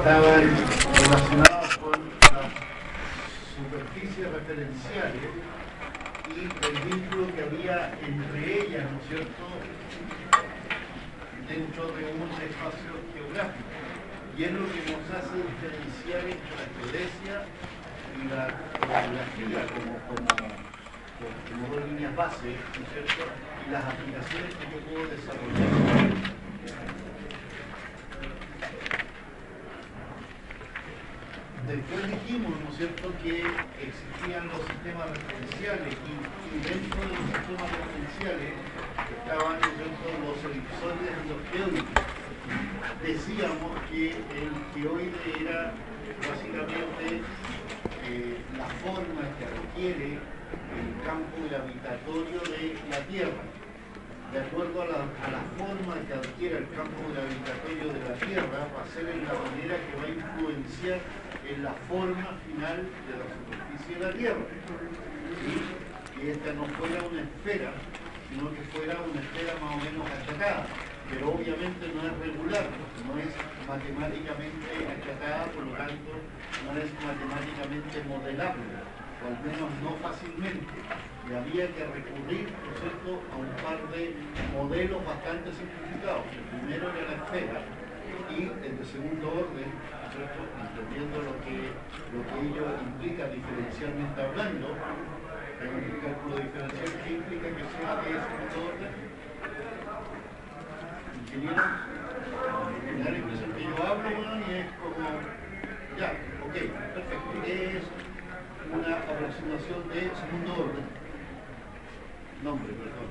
estaban relacionados con las superficies referenciales y el vínculo que había entre ellas, ¿no es cierto?, dentro de un espacio geográfico. Y es lo que nos hace diferenciar entre la geodesia y la geografía como dos líneas base, ¿no es cierto?, y las aplicaciones que yo puedo desarrollar. Después dijimos, ¿no es cierto?, que existían los sistemas referenciales y dentro de los sistemas referenciales estaban, ¿no es cierto?, los elipsoides y los geoides. Decíamos que el geoide era básicamente la forma que adquiere el campo gravitatorio de la Tierra. De acuerdo a la forma que adquiere el campo gravitatorio de la Tierra, va a ser en la manera que va a influenciar en la forma final de la superficie de la Tierra. ¿Sí? Que esta no fuera una esfera, sino que fuera una esfera más o menos achatada. Pero obviamente no es regular, no es matemáticamente achatada, por lo tanto no es matemáticamente modelable, o al menos no fácilmente. Y había que recurrir, ¿no es cierto?, a un par de modelos bastante simplificados. El primero era la esfera y el de segundo orden, ¿no es cierto?, entendiendo lo que ello implica diferencialmente hablando, el cálculo diferencial que implica que sea de segundo orden. Ingeniero, me da la impresión que yo hablo, bueno, y es como, ya, ok, perfecto, es una aproximación de segundo orden. Nombre, perdón.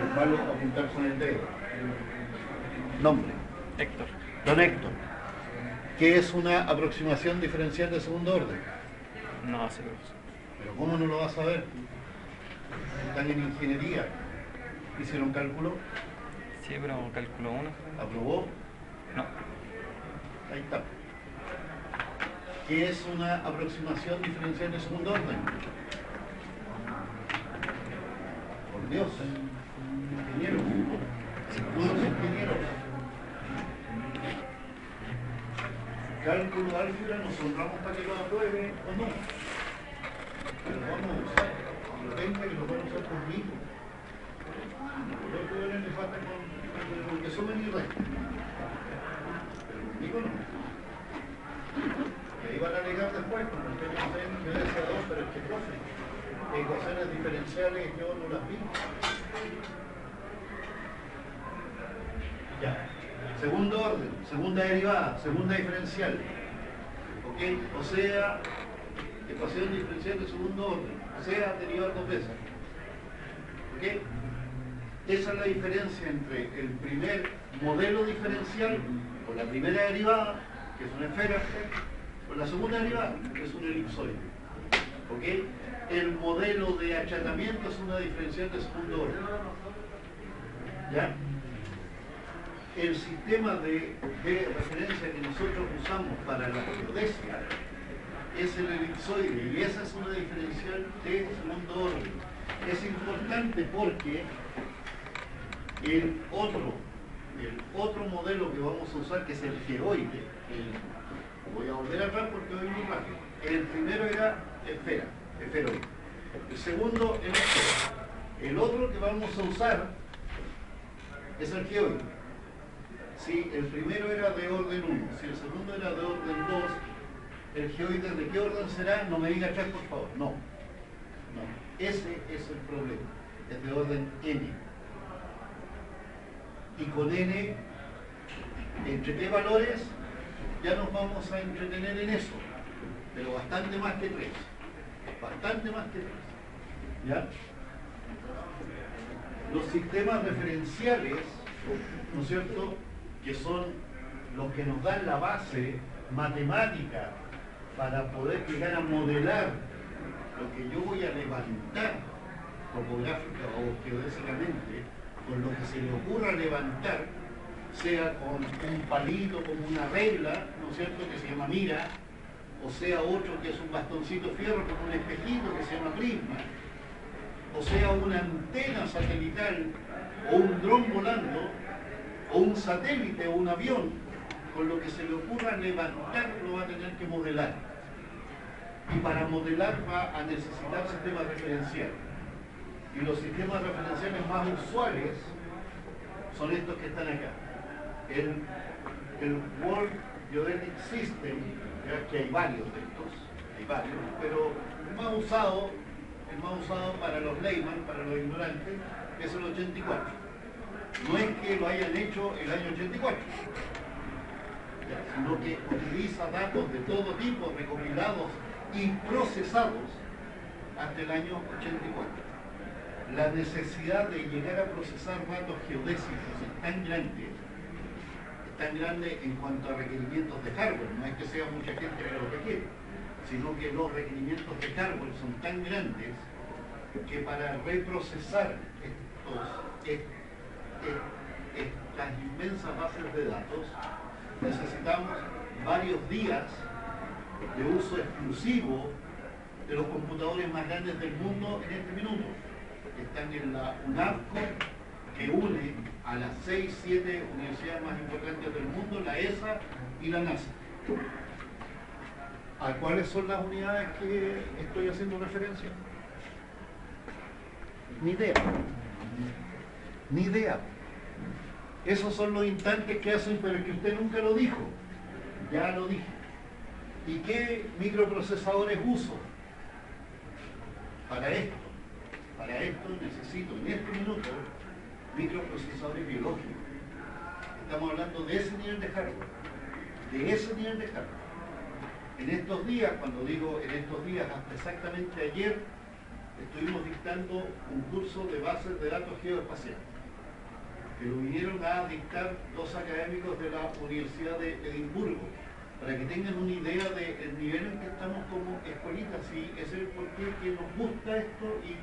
Es malo apuntar con el dedo. Nombre. Héctor. Don Héctor. ¿Qué es una aproximación diferencial de segundo orden? No sé, profesor. Pero ¿cómo no lo vas a ver? Están en ingeniería. ¿Hicieron cálculo? Sí, pero cálculo 1. ¿Aprobó? No. Ahí está. ¿Qué es una aproximación diferencial de segundo orden? Por Dios, ingeniero. Todos los ingenieros. Cálculo álgebra nos honramos para que lo apruebe o no. Pero lo vamos a usar. Y lo tenga que lo vamos a usar conmigo. Lo otro le falta con que sumen y restan. Pero conmigo no. Y ahí van a alegar después, como ustedes no saben que es 2, pero es que profe, ecuaciones diferenciales yo no las vi. Ya. Segundo orden, segunda derivada, segunda diferencial. ¿Ok? O sea, ecuación diferencial de segundo orden. O sea, derivada dos veces. ¿Ok? Esa es la diferencia entre el primer modelo diferencial, con la primera derivada, que es una esfera, con la segunda derivada, que es un elipsoide. ¿Ok? El modelo de achatamiento es una diferencial de segundo orden. ¿Ya? El sistema de referencia que nosotros usamos para la geodesia es el elipsoide, y esa es una diferencial de segundo orden. Es importante porque el otro modelo que vamos a usar, que es el geoide, voy a volver atrás porque voy muy rápido. El primero era esfera, esferoide. El segundo era esfera. El otro que vamos a usar es el geoide. Si el primero era de orden 1, si el segundo era de orden 2, el geoide ¿de qué orden será? No me diga atrás, por favor. No. Ese es el problema. Es de orden n. Y con n, entre qué valores, ya nos vamos a entretener en eso. Pero bastante más que 3. Bastante más que 3. ¿Ya? Los sistemas referenciales, ¿no es cierto?, que son los que nos dan la base matemática para poder llegar a modelar lo que yo voy a levantar topográfica o geodésicamente, con lo que se le ocurra levantar, sea con un palito, como una regla, ¿no es cierto?, que se llama mira, o sea otro que es un bastoncito fierro con un espejito que se llama prisma, o sea una antena satelital, o un dron volando, o un satélite o un avión, con lo que se le ocurra levantar lo va a tener que modelar. Y para modelar va a necesitar sistemas referenciales. Y los sistemas referenciales más usuales son estos que están acá. El World Geodetic System, ya que hay varios de estos, pero el más usado para los layman, para los ignorantes, es el 84. No es que lo hayan hecho el año 84, sino que utiliza datos de todo tipo recopilados y procesados hasta el año 84. La necesidad de llegar a procesar datos geodésicos es tan grande en cuanto a requerimientos de hardware. No es que sea mucha gente que lo requiere, sino que los requerimientos de hardware son tan grandes que para reprocesar estas inmensas bases de datos necesitamos varios días de uso exclusivo de los computadores más grandes del mundo en este minuto. Están en la UNAVCO, que une a las 6-7 universidades más importantes del mundo, la ESA y la NASA. ¿A cuáles son las unidades que estoy haciendo referencia? Ni idea. Esos son los instantes que hacen, pero que usted nunca lo dijo. Ya lo dije. ¿Y qué microprocesadores uso? Para esto necesito en este minuto microprocesadores biológicos. Estamos hablando de ese nivel de hardware. En estos días, cuando digo en estos días, hasta exactamente ayer, estuvimos dictando un curso de bases de datos geoespaciales, que lo vinieron a dictar dos académicos de la Universidad de Edimburgo, para que tengan una idea del nivel en que estamos como escuelitas, y es el porqué que nos gusta esto y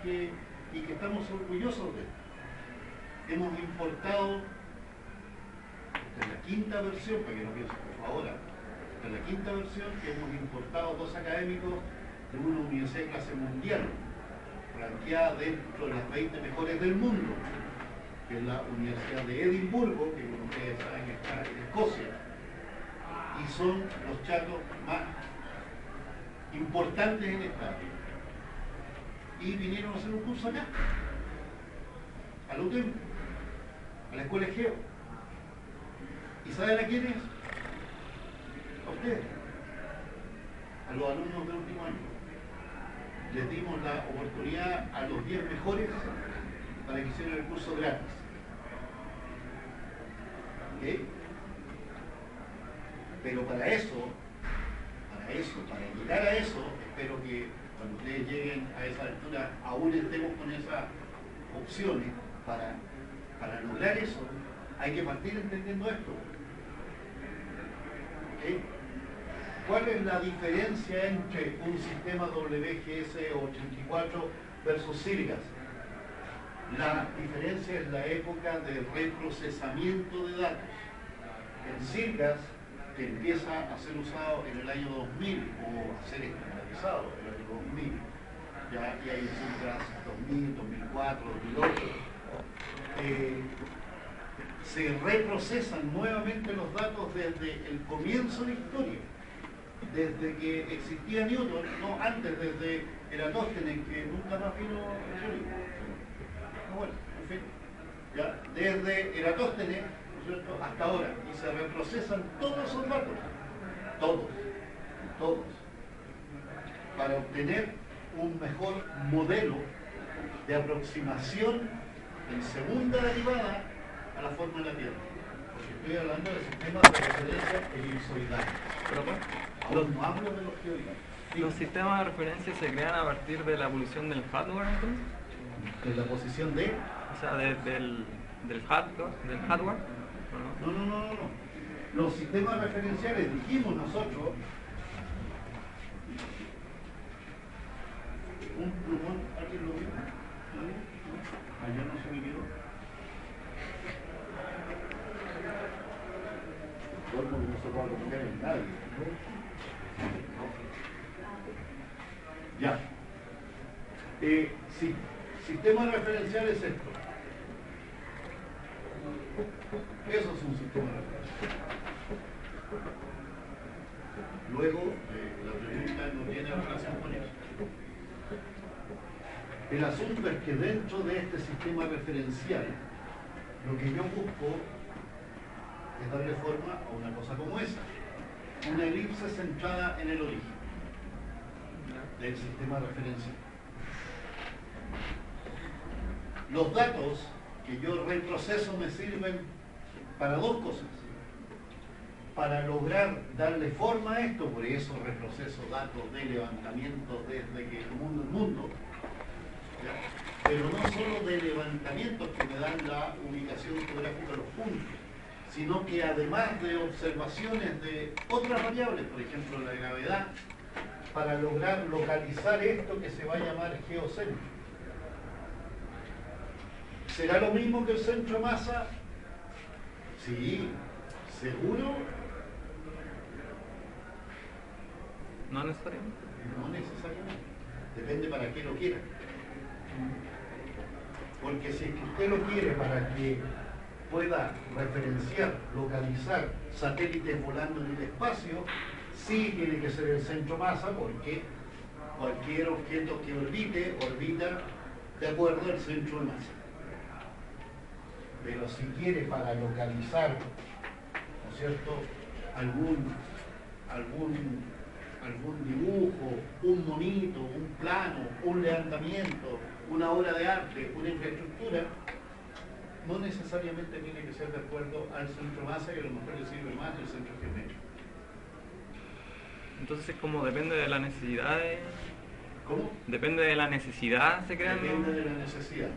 que estamos orgullosos de esto. Hemos importado, esta es la quinta versión, para que no piensen por favor, esta es la quinta versión que hemos importado dos académicos de una universidad de clase mundial, ranqueada dentro de las 20 mejores del mundo, que es la Universidad de Edimburgo, que como ustedes saben está en Escocia, y son los chatos más importantes en esta área. Y vinieron a hacer un curso acá, a la UTEM, a la Escuela Geo. ¿Y saben a quiénes? A ustedes, a los alumnos del último año. Les dimos la oportunidad a los 10 mejores para que hicieran el curso gratis. ¿Ok? Pero para llegar a eso, espero que cuando ustedes lleguen a esa altura aún estemos con esas opciones. Para lograr eso hay que partir entendiendo esto. ¿Ok? ¿Cuál es la diferencia entre un sistema WGS 84 versus SIRGAS? La diferencia es la época de reprocesamiento de datos. En SIRGAS, que empieza a ser usado en el año 2000 o a ser estandarizado en el año 2000, ya y hay SIRGAS 2000, 2004, 2008, se reprocesan nuevamente los datos desde el comienzo de la historia, desde que existía Newton, no antes, desde Eratóstenes, que nunca más vino el teórico. Bueno, en fin, ya, desde Eratóstenes, ¿no es cierto?, hasta ahora, y se reprocesan todos esos datos, todos, para obtener un mejor modelo de aproximación en segunda derivada a la forma de la Tierra. Porque estoy hablando de sistemas de referencia elipsoidales. Aún no hablo de los geoidales. ¿Los sistemas de referencia se crean a partir de la evolución del hardware, entonces? ¿De la posición de? O sea, del hardware. No. Los sistemas referenciales, dijimos nosotros, un plumón, ¿alguien lo vio? Ayer no se me quedó. Duermo que no se pueda comunicar en nadie. Ya. Sí. Sistema referencial es esto. Eso es un sistema referencial. Luego, la pregunta no tiene relación con eso. El asunto es que dentro de este sistema referencial, lo que yo busco es darle forma a una cosa como esa. Una elipse centrada en el origen del sistema referencial. Los datos que yo reproceso me sirven para dos cosas. Para lograr darle forma a esto, por eso reproceso datos de levantamientos desde que el mundo es mundo, ¿ya? Pero no solo de levantamientos que me dan la ubicación geográfica de los puntos, sino que además de observaciones de otras variables, por ejemplo la gravedad, para lograr localizar esto que se va a llamar geocentro. ¿Será lo mismo que el centro de masa? Sí, seguro. No necesariamente. No necesariamente. Depende para qué lo quiera. Porque si es que usted lo quiere para que pueda referenciar, localizar satélites volando en el espacio, sí tiene que ser el centro masa, porque cualquier objeto que orbita de acuerdo al centro de masa. Pero si quiere para localizar, ¿no es cierto?, algún dibujo, un monito, un plano, un levantamiento, una obra de arte, una infraestructura, no necesariamente tiene que ser de acuerdo al centro masa, que a lo mejor le sirve más el centro geométrico. Entonces, como depende de la necesidad de... ¿Cómo? Depende de la necesidad, se crean... Depende de la necesidad.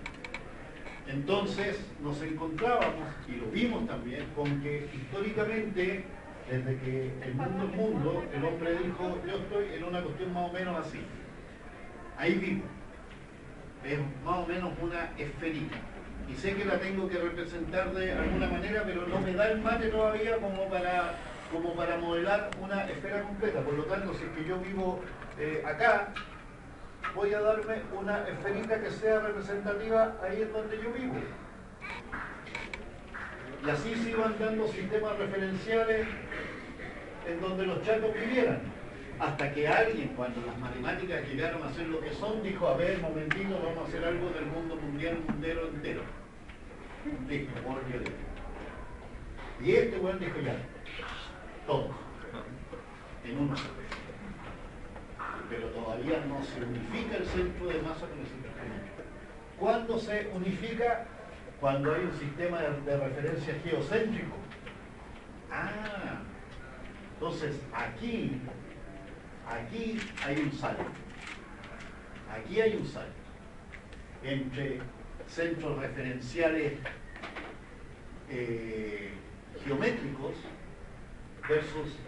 Entonces nos encontrábamos, y lo vimos también, con que históricamente, desde que el mundo es mundo, el hombre dijo, yo estoy en una cuestión más o menos así. Ahí vivo. Es más o menos una esferita. Y sé que la tengo que representar de alguna manera, pero no me da el mate todavía como para modelar una esfera completa. Por lo tanto, si es que yo vivo acá, voy a darme una esferita que sea representativa ahí en donde yo vivo. Y así se iban dando sistemas referenciales en donde los chatos vivieran. Hasta que alguien, cuando las matemáticas llegaron a ser lo que son, dijo, a ver, momentito, vamos a hacer algo del mundo mundial, mundero entero. Listo, por Dios. Y este weón dijo ya, todo, en uno solo. Pero todavía no se unifica el centro de masa con el centro geométrico. ¿Cuándo se unifica? Cuando hay un sistema de referencia geocéntrico. Ah, entonces aquí hay un salto. Aquí hay un salto entre centros referenciales geométricos versus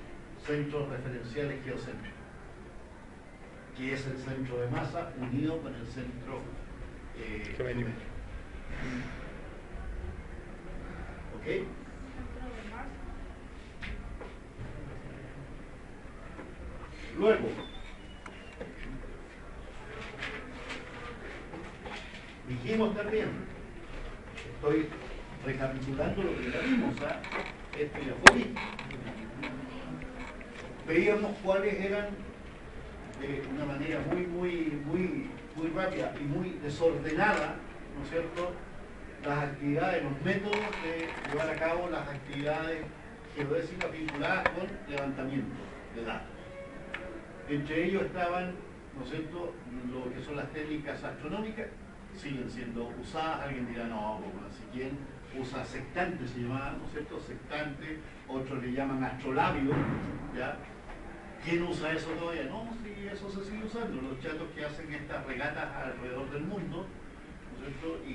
centros referenciales geocéntricos, que es el centro de masa unido con el centro geométrico. ¿Ok? Luego, dijimos también, estoy recapitulando lo que ya vimos, esto ya fue visto. Veíamos cuáles eran, de una manera muy rápida y muy desordenada, ¿no es cierto?, las actividades, los métodos de llevar a cabo las actividades geodésicas vinculadas con levantamiento de datos. Entre ellos estaban, ¿no es cierto?, lo que son las técnicas astronómicas, siguen siendo usadas. Alguien dirá, no, como así, ¿quién usa sextante? Se llamaba, ¿no es cierto?, sextante, otros le llaman astrolabio, ¿ya? ¿Quién usa eso todavía? No, sí, eso se sigue usando. Los chatos que hacen estas regatas alrededor del mundo, ¿no es cierto?, y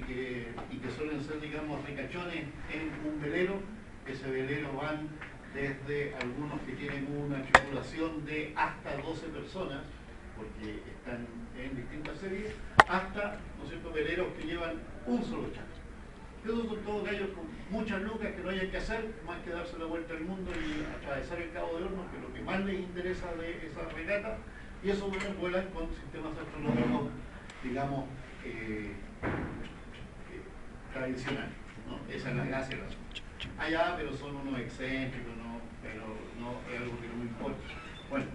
que suelen ser, digamos, ricachones en un velero, ese velero van desde algunos que tienen una tripulación de hasta 12 personas, porque están en distintas series, hasta, ¿no es cierto?, veleros que llevan un solo chato. Esos son todos gallos con muchas lucas que no hay que hacer, más que darse la vuelta al mundo y atravesar el Cabo de Hornos, que es lo que más les interesa de esa regata, y esos vuelan con sistemas astronómicos, digamos, tradicionales, ¿no? Esa es la gracia de la asunto. Allá, pero son unos excéntricos, ¿no? Pero no es algo que no me importa. Bueno,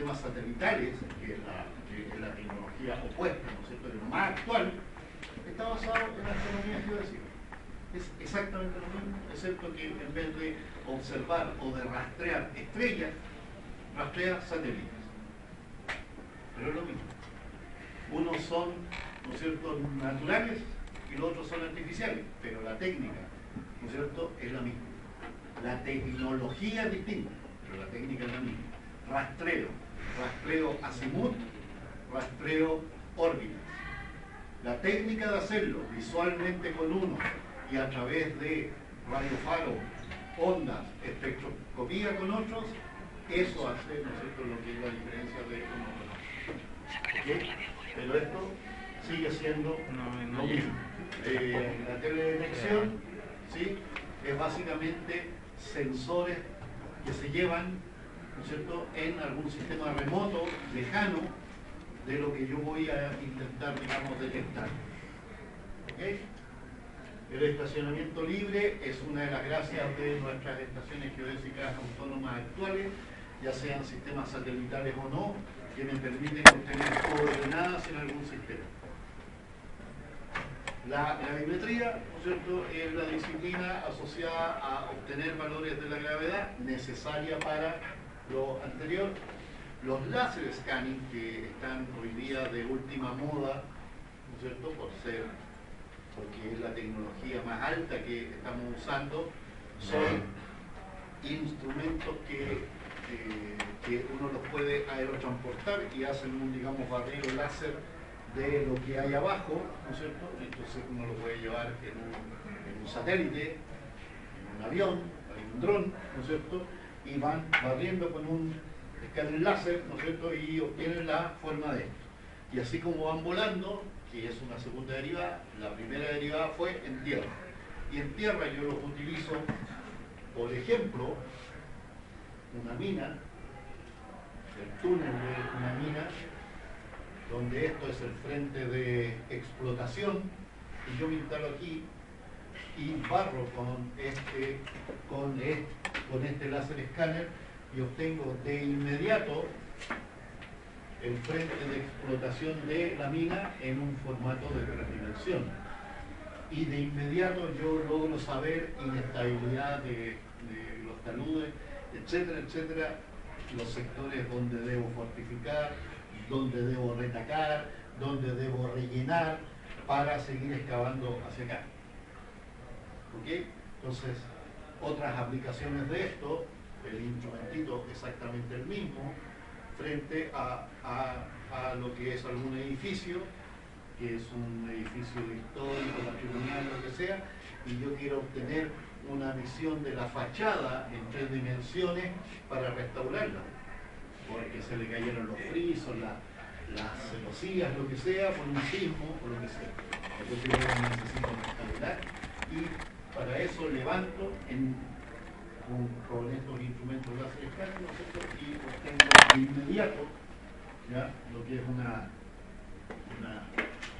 sistemas satelitales, que es la tecnología opuesta, ¿no es cierto?, lo más actual, está basado en la astronomía geodésica. Es exactamente lo mismo, excepto que en vez de observar o de rastrear estrellas, rastrea satélites. Pero es lo mismo. Unos son, ¿no es cierto?, naturales y los otros son artificiales, pero la técnica, ¿no es cierto?, es la misma. La tecnología es distinta, pero la técnica es la misma. Rastreo azimut, rastreo órbitas. La técnica de hacerlo visualmente con uno y a través de radiofaro, ondas, espectroscopía con otros, eso hace, ¿no es cierto?, lo que es la diferencia de uno con otro. ¿Okay? Pero esto sigue siendo lo mismo. La teledetección, ¿sí?, es básicamente sensores que se llevan, ¿no es cierto?, en algún sistema remoto, lejano, de lo que yo voy a intentar, digamos, detectar. ¿Okay? El estacionamiento libre es una de las gracias de nuestras estaciones geodésicas autónomas actuales, ya sean sistemas satelitales o no, que me permiten obtener coordenadas en algún sistema. La gravimetría, ¿no es cierto?, es la disciplina asociada a obtener valores de la gravedad necesaria para lo anterior. Los láser scanning, que están hoy día de última moda, ¿no es cierto?, porque es la tecnología más alta que estamos usando, son instrumentos que uno los puede aerotransportar y hacen un, digamos, barrido láser de lo que hay abajo, ¿no es cierto? Entonces uno lo puede llevar en un satélite, en un avión, en un dron, ¿no es cierto? Y van barriendo con un escáner láser, ¿no es cierto?, y obtienen la forma de esto. Y así como van volando, que es una segunda derivada, la primera derivada fue en tierra. Y en tierra yo los utilizo, por ejemplo, una mina, el túnel de una mina, donde esto es el frente de explotación, y yo me instalo aquí y barro con este láser escáner y obtengo de inmediato el frente de explotación de la mina en un formato de tres dimensiones. Y de inmediato yo logro saber inestabilidad de los taludes, etcétera, etcétera, los sectores donde debo fortificar, donde debo retacar, donde debo rellenar para seguir excavando hacia acá. ¿Ok? Entonces, otras aplicaciones de esto, el instrumentito exactamente el mismo, frente a lo que es algún edificio, que es un edificio histórico, patrimonial, lo que sea, y yo quiero obtener una visión de la fachada en 3 dimensiones para restaurarla, porque se le cayeron los frisos, las celosías, lo que sea, por un sismo, o lo que sea. Entonces yo necesito restaurar, y para eso levanto con estos instrumentos láser escáner, ¿no es cierto?, y obtengo de inmediato, ¿ya?, lo que es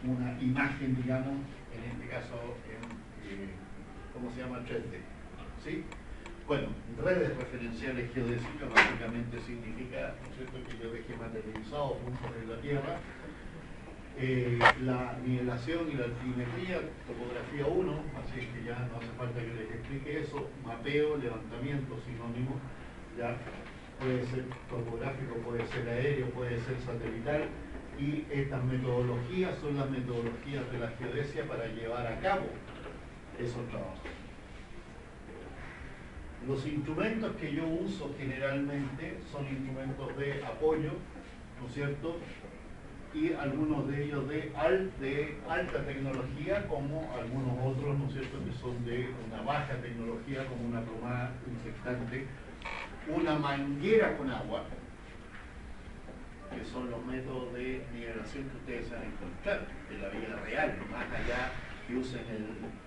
una imagen, digamos, en este caso, ¿cómo se llama? 3D. ¿Sí? Bueno, redes referenciales geodésicas básicamente significa, ¿no es cierto?, que yo dejé materializados puntos en la Tierra. La nivelación y la altimetría, topografía 1, así es que ya no hace falta que les explique eso. Mapeo, levantamiento, sinónimo, ya puede ser topográfico, puede ser aéreo, puede ser satelital, y estas metodologías son las metodologías de la geodesia para llevar a cabo esos trabajos. Los instrumentos que yo uso generalmente son instrumentos de apoyo, ¿no es cierto?, y algunos de ellos de alta tecnología, como algunos otros, ¿no es cierto?, que son de una baja tecnología, como una plomada infectante, una manguera con agua, que son los métodos de nivelación que ustedes van a encontrar en la vida real, más allá que usen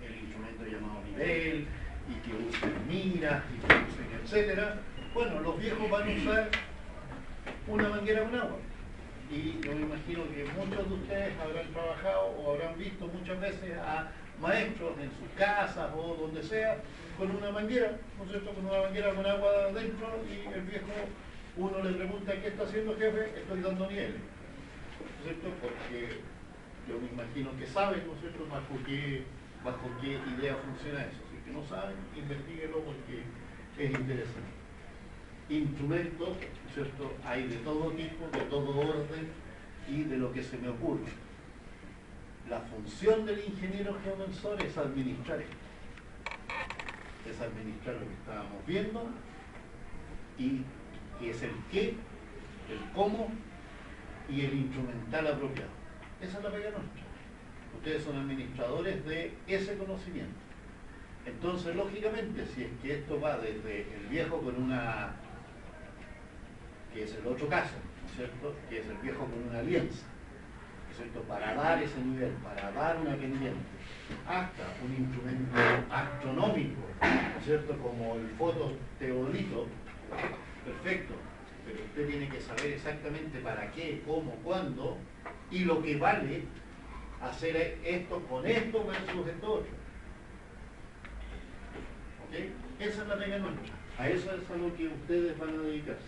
el instrumento llamado nivel, y que usen miras, y que usen etcétera. Bueno, los viejos van a usar una manguera con agua. Y yo me imagino que muchos de ustedes habrán trabajado o habrán visto muchas veces a maestros en sus casas o donde sea con una manguera, ¿no es cierto?, con una manguera con agua dentro, y el viejo uno le pregunta ¿qué está haciendo, jefe? Estoy dando nieves, ¿no es cierto? Porque yo me imagino que saben, ¿no es cierto?, bajo qué idea funciona eso. Si es que no saben, investíguelo porque es interesante. Instrumentos, ¿no es cierto?, hay de todo tipo, de todo orden y de lo que se me ocurre. La función del ingeniero geomensor es administrar esto. Es administrar lo que estábamos viendo y que es el qué, el cómo y el instrumental apropiado. Esa es la pega nuestra. Ustedes son administradores de ese conocimiento. Entonces, lógicamente, si es que esto va desde el viejo con una, que es el otro caso, ¿no es cierto?, que es el viejo con una alianza, ¿no es cierto?, para dar ese nivel, para dar una pendiente, hasta un instrumento astronómico, ¿no es cierto?, como el fototeodolito, perfecto, pero usted tiene que saber exactamente para qué, cómo, cuándo, y lo que vale hacer esto con esto versus esto otro. ¿Ok? Esa es la pega nuestra. A eso es a lo que ustedes van a dedicarse.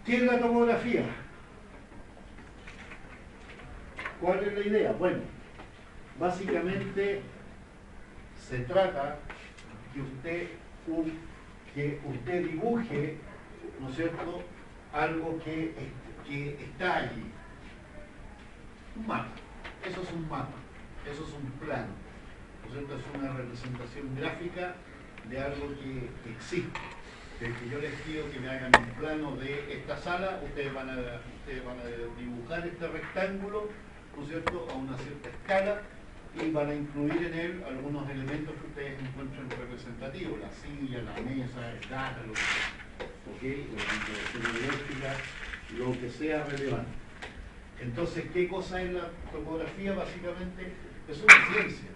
¿Qué es la topografía? ¿Cuál es la idea? Bueno, básicamente se trata que usted dibuje, ¿no es cierto?, algo que está allí. Un mapa. Eso es un mapa. Eso es un plano. ¿No es cierto? Es una representación gráfica de algo que existe. Desde que yo les pido que me hagan un plano de esta sala, ustedes van a dibujar este rectángulo, ¿no es cierto?, a una cierta escala, y van a incluir en él algunos elementos que ustedes encuentren representativos, la silla, la mesa, el data, lo que sea, ¿okay?, la instalación eléctrica, lo que sea relevante. Entonces, ¿qué cosa es la topografía? Básicamente es una ciencia,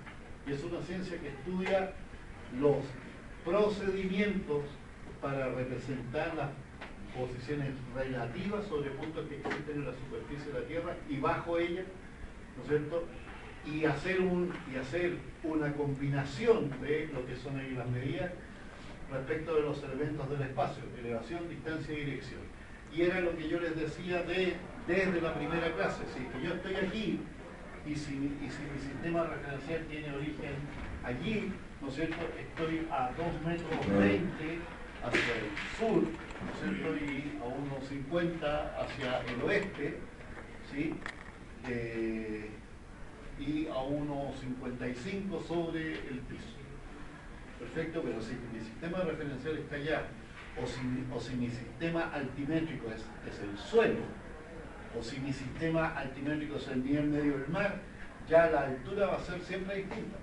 y es una ciencia que estudia los procedimientos para representar las posiciones relativas sobre puntos que existen en la superficie de la Tierra y bajo ella, ¿no es cierto?, y hacer una combinación de lo que son ahí las medidas respecto de los elementos del espacio, elevación, distancia y dirección. Y era lo que yo les decía desde la primera clase. Si yo estoy aquí y si mi sistema referencial tiene origen allí, ¿no es cierto?, estoy a 2,20 metros hacia el sur, ¿no es cierto?, y a unos 50 hacia el oeste, ¿sí?, y a unos 55 sobre el piso. Perfecto, pero si mi sistema referencial está allá, o si mi sistema altimétrico es el suelo, o si mi sistema altimétrico es el nivel medio del mar, ya la altura va a ser siempre distinta.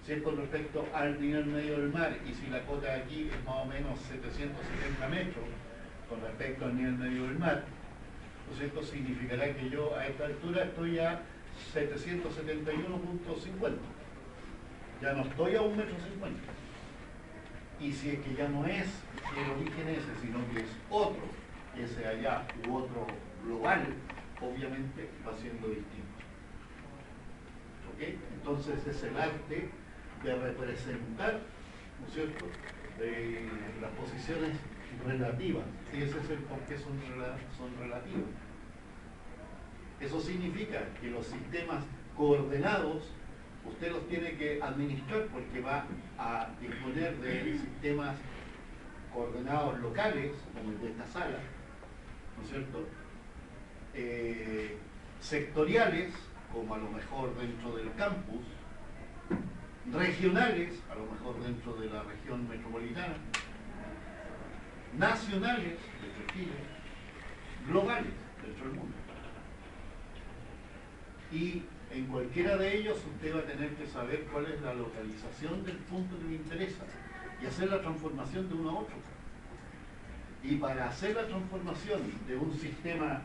Si es con respecto al nivel medio del mar, y si la cota de aquí es más o menos 770 metros con respecto al nivel medio del mar, pues esto significará que yo a esta altura estoy a 771,50. Ya no estoy a 1,50 metros. Y si es que ya no es el origen ese, sino que es otro, ese allá u otro global, obviamente va siendo distinto. ¿Ok? Entonces es el arte de representar, ¿no es cierto?, de las posiciones relativas. Y ese es el por qué son relativas. Eso significa que los sistemas coordenados usted los tiene que administrar porque va a disponer de sistemas coordenados locales, como el de esta sala, ¿no es cierto?, sectoriales, como a lo mejor dentro del campus, regionales, a lo mejor dentro de la región metropolitana, nacionales, dentro de Chile, globales, dentro del mundo. Y en cualquiera de ellos usted va a tener que saber cuál es la localización del punto que le interesa y hacer la transformación de uno a otro. Y para hacer la transformación de un sistema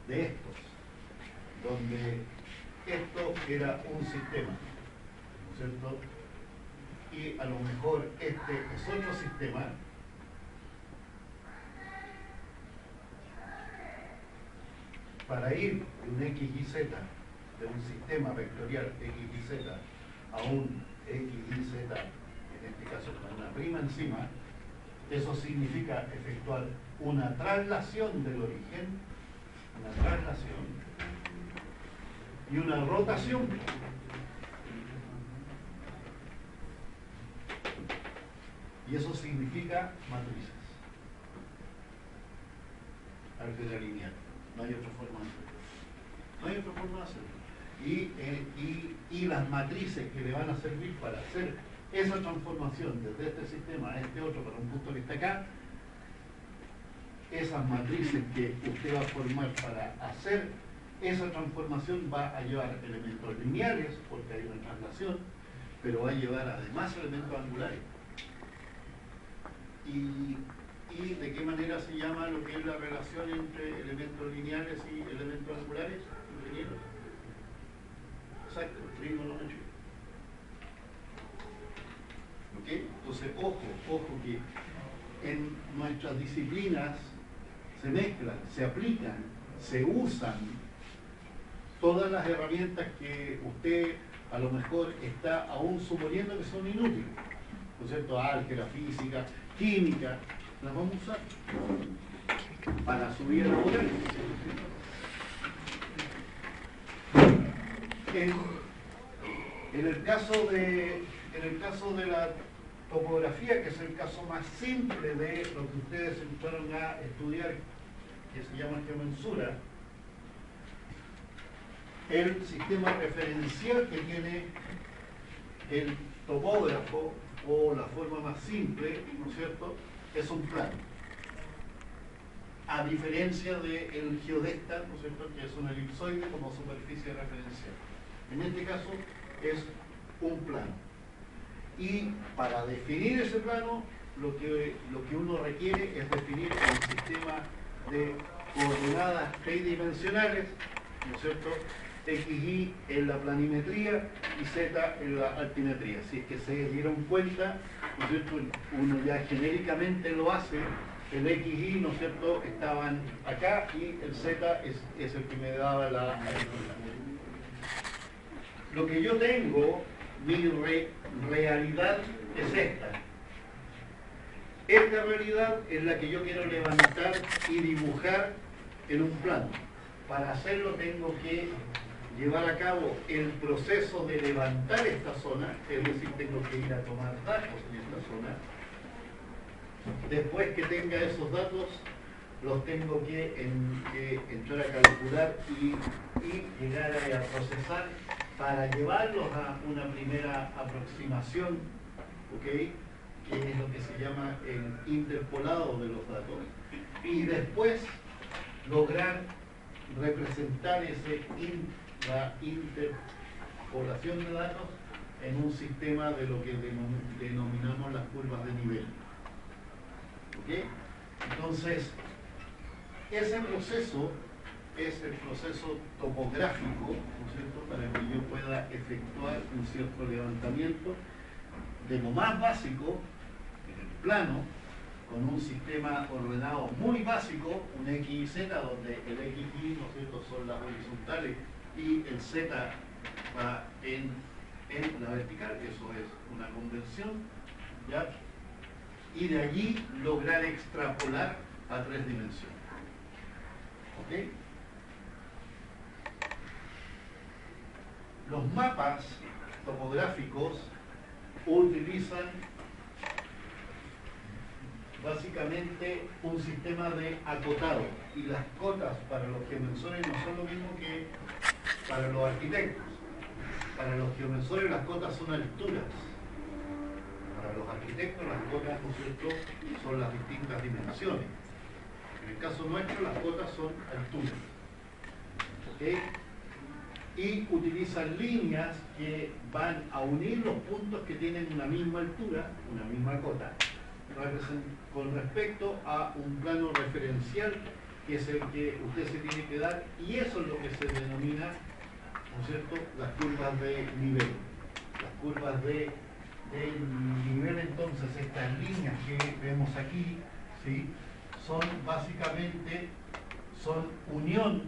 de estos, donde esto era un sistema, ¿no es cierto?, y a lo mejor este es otro sistema, para ir de un XYZ, de un sistema vectorial XYZ a un XYZ, en este caso con una prima encima, eso significa efectuar una traslación del origen, una traslación y una rotación. Y eso significa matrices. Álgebra lineal. No hay otra forma de hacerlo. No hay otra forma de hacerlo. Y las matrices que le van a servir para hacer esa transformación desde este sistema a este otro para un punto que está acá, esas matrices que usted va a formar para hacer esa transformación va a llevar elementos lineales, porque hay una traslación, pero va a llevar además elementos angulares. ¿Y de qué manera se llama lo que es la relación entre elementos lineales y elementos angulares, ingenieros? Exacto, trigonometría. ¿Ok? Entonces, ojo que en nuestras disciplinas se mezclan, se aplican, se usan todas las herramientas que usted a lo mejor está aún suponiendo que son inútiles. ¿No es cierto? Álgebra, física, química, las vamos a usar para su vida laboral. En el caso de la topografía, que es el caso más simple de lo que ustedes entraron a estudiar, que se llama geomensura, el sistema referencial que tiene el topógrafo, o la forma más simple, ¿no es cierto?, es un plano. A diferencia del geodesta, ¿no es cierto?, que es un elipsoide como superficie referencial. En este caso es un plano. Y para definir ese plano, lo que uno requiere es definir un sistema de coordenadas tridimensionales, ¿no es cierto?, X, Y en la planimetría y Z en la altimetría. Si es que se dieron cuenta, ¿no es cierto?, uno ya genéricamente lo hace, el X, Y, ¿no es cierto?, estaban acá y el Z es el que me daba la altura. Lo que yo tengo, mi realidad es esta. Esta realidad es la que yo quiero levantar y dibujar en un plano. Para hacerlo tengo que llevar a cabo el proceso de levantar esta zona, es decir, tengo que ir a tomar datos en esta zona. Después que tenga esos datos, los tengo que entrar a calcular y llegar a procesar para llevarlos a una primera aproximación, ¿ok?, que es lo que se llama el interpolado de los datos. Y después lograr representar la interpolación de datos en un sistema de lo que denominamos las curvas de nivel. ¿Ok? Entonces, ese proceso es el proceso topográfico, ¿no es cierto?, para que yo pueda efectuar un cierto levantamiento de lo más básico, en el plano, con un sistema ordenado muy básico, un X y Z, donde el X y Y, ¿no es cierto?, son las horizontales y el Z va en la vertical, eso es una convención, ¿ya? Y de allí lograr extrapolar a 3 dimensiones. ¿Ok? Los mapas topográficos utilizan básicamente un sistema de acotado, y las cotas para los geomensores no son lo mismo que para los arquitectos. Para los geomensores las cotas son alturas, para los arquitectos las cotas, ¿no es cierto?, son las distintas dimensiones. En el caso nuestro las cotas son alturas. ¿Ok? Y utilizan líneas que van a unir los puntos que tienen una misma altura, una misma cota, con respecto a un plano referencial, que es el que usted se tiene que dar, y eso es lo que se denomina, ¿no es cierto?, las curvas de nivel. Las curvas de nivel, entonces, estas líneas que vemos aquí, ¿sí?, son básicamente unión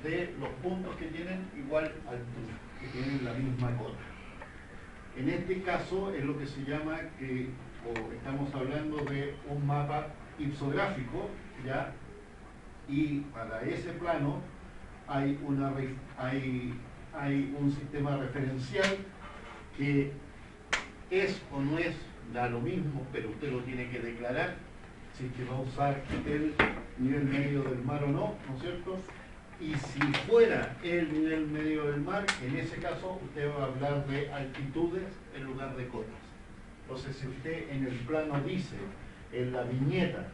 de los puntos que tienen igual altura, que tienen la misma cota. En este caso es lo que se llama o estamos hablando de un mapa ipsográfico, ¿ya? Y para ese plano hay un sistema referencial que es o no es, da lo mismo, pero usted lo tiene que declarar si es que va a usar el nivel medio del mar o no, ¿no es cierto? Y si fuera el nivel medio del mar, en ese caso usted va a hablar de altitudes en lugar de cotas. Entonces, si usted en el plano dice, en la viñeta,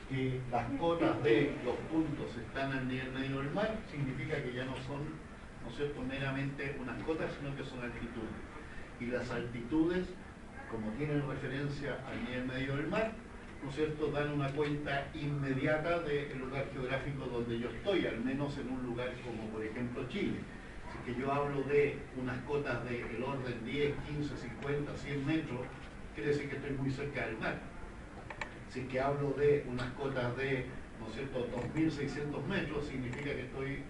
que las cotas de los puntos están al nivel medio del mar, significa que ya no son, ¿no es cierto?, meramente unas cotas, sino que son altitudes. Y las altitudes, como tienen referencia al nivel medio del mar, ¿no es cierto?, dan una cuenta inmediata del lugar geográfico donde yo estoy, al menos en un lugar como por ejemplo Chile. Si que yo hablo de unas cotas del orden 10, 15, 50, 100 metros, quiere decir que estoy muy cerca del mar. Si que hablo de unas cotas de, ¿no es cierto?, 2.600 metros, significa que estoy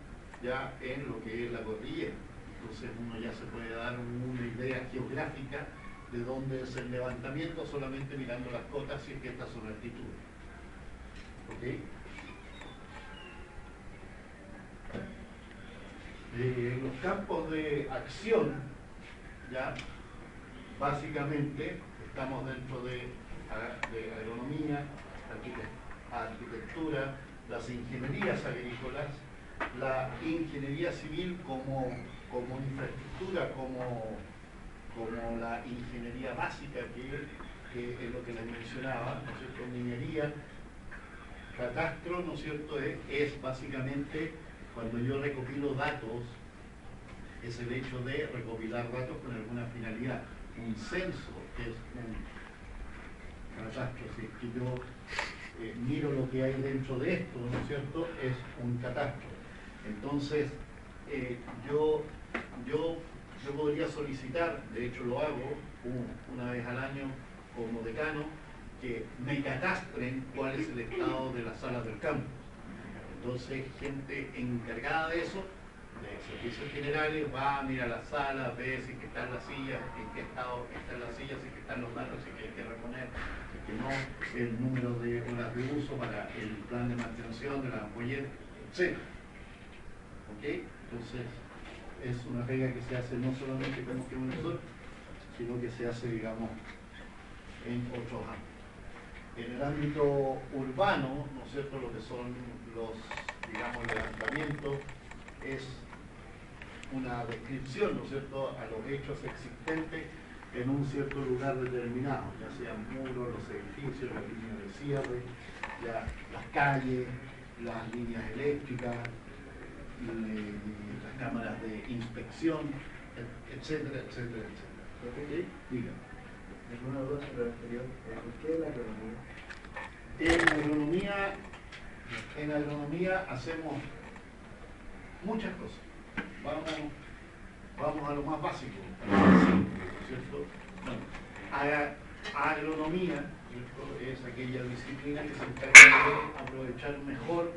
ya en lo que es la cordillera. Entonces uno ya se puede dar una idea geográfica de dónde es el levantamiento solamente mirando las cotas, si es que estas son altitudes. ¿Ok? Los campos de acción, ya básicamente estamos dentro de agronomía, arquitectura, las ingenierías agrícolas, la ingeniería civil como infraestructura, como la ingeniería básica, que es lo que les mencionaba, ¿no es cierto? Minería, catastro, ¿no es cierto?, es básicamente cuando yo recopilo datos, es el hecho de recopilar datos con alguna finalidad. Un censo es un catastro, si es que yo miro lo que hay dentro de esto, ¿no es cierto?, es un catastro. Entonces, yo podría solicitar, de hecho lo hago una vez al año como decano, que me catastren cuál es el estado de las salas del campus. Entonces, gente encargada de eso, de servicios generales, va a mirar la sala, ve si que están las sillas, en qué estado están las sillas, si que están los datos, si que hay que reponer, si que no, el número de horas de uso para el plan de mantención de la ampolleta, etc. ¿Ok? Entonces, es una pega que se hace no solamente como que nosotros, sino que se hace, digamos, en otros ámbitos. En el ámbito urbano, ¿no es cierto?, lo que son los, digamos, levantamientos, es una descripción, ¿no es cierto?, a los hechos existentes en un cierto lugar determinado, ya sean muros, los edificios, las líneas de cierre, las calles, las líneas eléctricas, las cámaras de inspección, etcétera, etcétera, etcétera. ¿Okay? Diga. ¿Alguna duda sobre lo anterior? ¿Por qué la agronomía? En agronomía hacemos muchas cosas. Vamos a lo más básico, ¿cierto? Bueno, agronomía, ¿cierto?, es aquella disciplina que se encarga de aprovechar mejor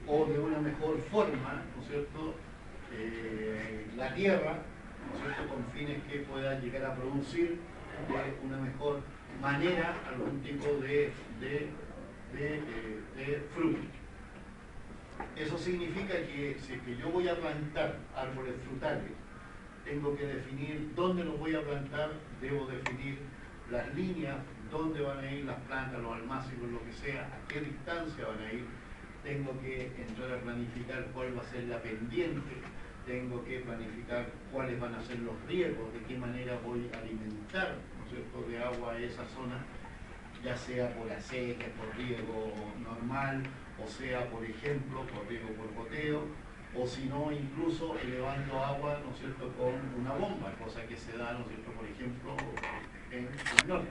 o de una mejor forma, ¿no es cierto?, la tierra, ¿no es cierto?, con fines que pueda llegar a producir de una mejor manera algún tipo de fruto. Eso significa que si es que yo voy a plantar árboles frutales, tengo que definir dónde los voy a plantar, debo definir las líneas, dónde van a ir las plantas, los almácigos, lo que sea, a qué distancia van a ir, tengo que entrar a planificar cuál va a ser la pendiente, tengo que planificar cuáles van a ser los riegos, de qué manera voy a alimentar, ¿no es cierto?, de agua a esa zona, ya sea por aceite, por riego normal, o sea, por ejemplo, por riego por goteo, o si no, incluso elevando agua, ¿no es cierto?, con una bomba, cosa que se da, ¿no es cierto?, por ejemplo, en el norte,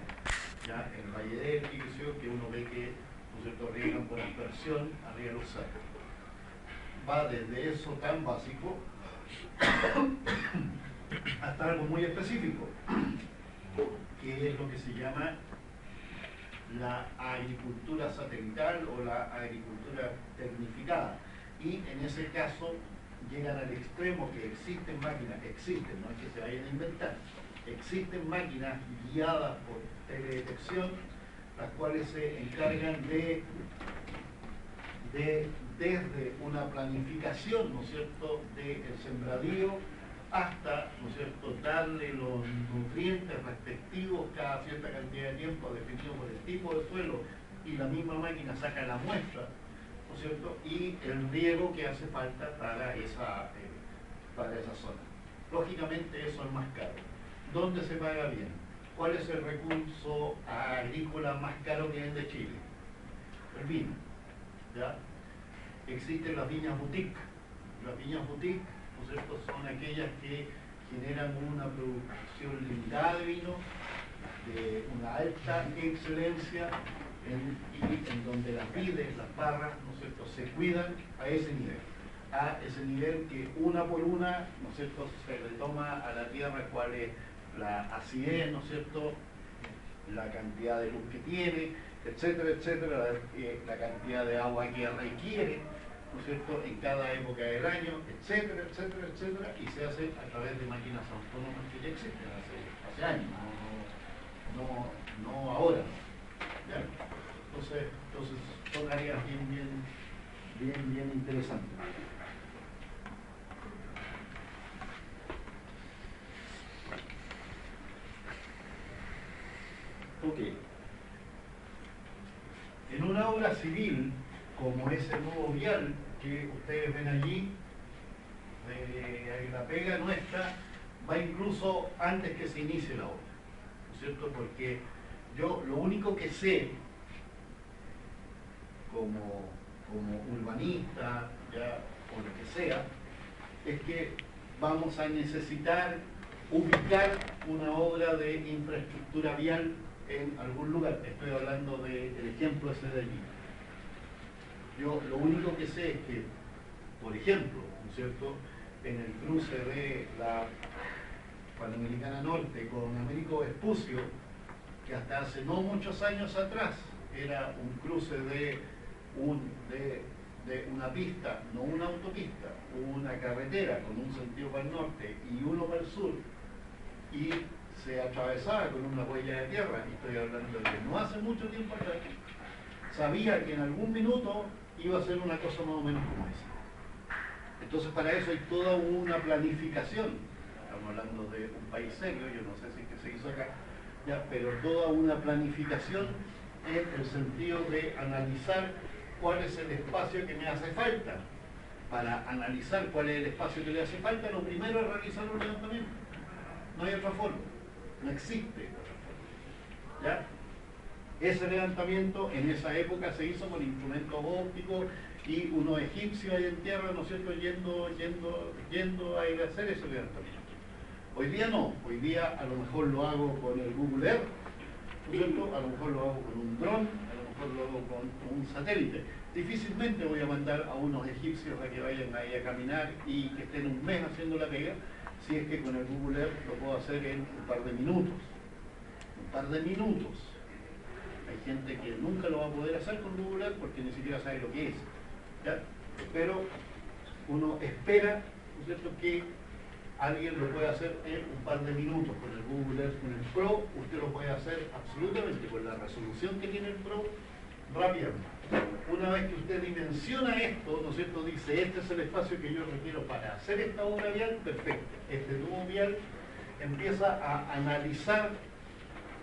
ya en el Valle del Tigre, que uno ve que, ¿no es cierto?, riegan por aspersión arriba de los cerros. Va desde eso tan básico hasta algo muy específico, que es lo que se llama la agricultura satelital o la agricultura tecnificada. Y en ese caso llegan al extremo que existen máquinas, existen, no es que se vayan a inventar, existen máquinas guiadas por teledetección, las cuales se encargan de desde una planificación, ¿no es cierto?, del sembradío hasta, ¿no es cierto?, darle los nutrientes respectivos cada cierta cantidad de tiempo definido por el tipo de suelo, y la misma máquina saca la muestra, ¿no es cierto?, y el riego que hace falta para esa zona. Lógicamente eso es más caro. ¿Dónde se paga bien? ¿Cuál es el recurso agrícola más caro que hay de Chile? El vino. ¿Ya? Existen las viñas boutique. Las viñas boutique, ¿no es cierto?, son aquellas que generan una producción limitada de vino, de una alta excelencia, y en donde las vides, las barras, ¿no es cierto?, se cuidan a ese nivel que una por una, ¿no es cierto?, se le toma a la tierra cuál es la acidez, ¿no es cierto?, la cantidad de luz que tiene, etcétera, etcétera, la cantidad de agua que requiere, ¿no es cierto?, en cada época del año, etcétera, etcétera, etcétera, y se hace a través de máquinas autónomas que ya existen hace años, no ahora. ¿Ya? Entonces son áreas bien interesantes. Ok. En una obra civil, como ese nuevo vial que ustedes ven allí, de la pega nuestra, va incluso antes que se inicie la obra, ¿no es cierto? Porque yo lo único que sé, como urbanista, ya, o lo que sea, es que vamos a necesitar ubicar una obra de infraestructura vial en algún lugar. Estoy hablando del ejemplo ese de allí. Yo lo único que sé es que, por ejemplo, ¿no es cierto?, en el cruce de la Panamericana Norte con Américo Vespucio, que hasta hace no muchos años atrás era un cruce de una pista, no una autopista, una carretera con un sentido para el norte y uno para el sur, y se atravesaba con una huella de tierra, y estoy hablando de que no hace mucho tiempo atrás, sabía que en algún minuto iba a ser una cosa más o menos como esa. Entonces para eso hay toda una planificación. Estamos hablando de un país serio, yo no sé si es que se hizo acá, ya, pero toda una planificación en el sentido de analizar cuál es el espacio que me hace falta. Para analizar cuál es el espacio que le hace falta, lo primero es realizar un levantamiento. No hay otra forma, no existe otra forma. ¿Ya? Ese levantamiento en esa época se hizo con instrumentos ópticos y unos egipcios ahí en tierra, ¿no es cierto?, yendo a ir a hacer ese levantamiento. Hoy día no, hoy día a lo mejor lo hago con el Google Earth, ¿no es cierto?, a lo mejor lo hago con un dron, a lo mejor lo hago con un satélite. Difícilmente voy a mandar a unos egipcios a que vayan ahí a caminar y que estén un mes haciendo la pega, si es que con el Google Earth lo puedo hacer en un par de minutos. Un par de minutos. Hay gente que nunca lo va a poder hacer con Google Earth porque ni siquiera sabe lo que es. ¿Ya? Pero uno espera, ¿no es cierto?, que alguien lo pueda hacer en un par de minutos. Con el Google Earth, con el Pro, usted lo puede hacer absolutamente con la resolución que tiene el Pro, rápidamente. Una vez que usted dimensiona esto, ¿no es cierto?, dice, este es el espacio que yo requiero para hacer esta obra vial, perfecto. Este nuevo vial empieza a analizar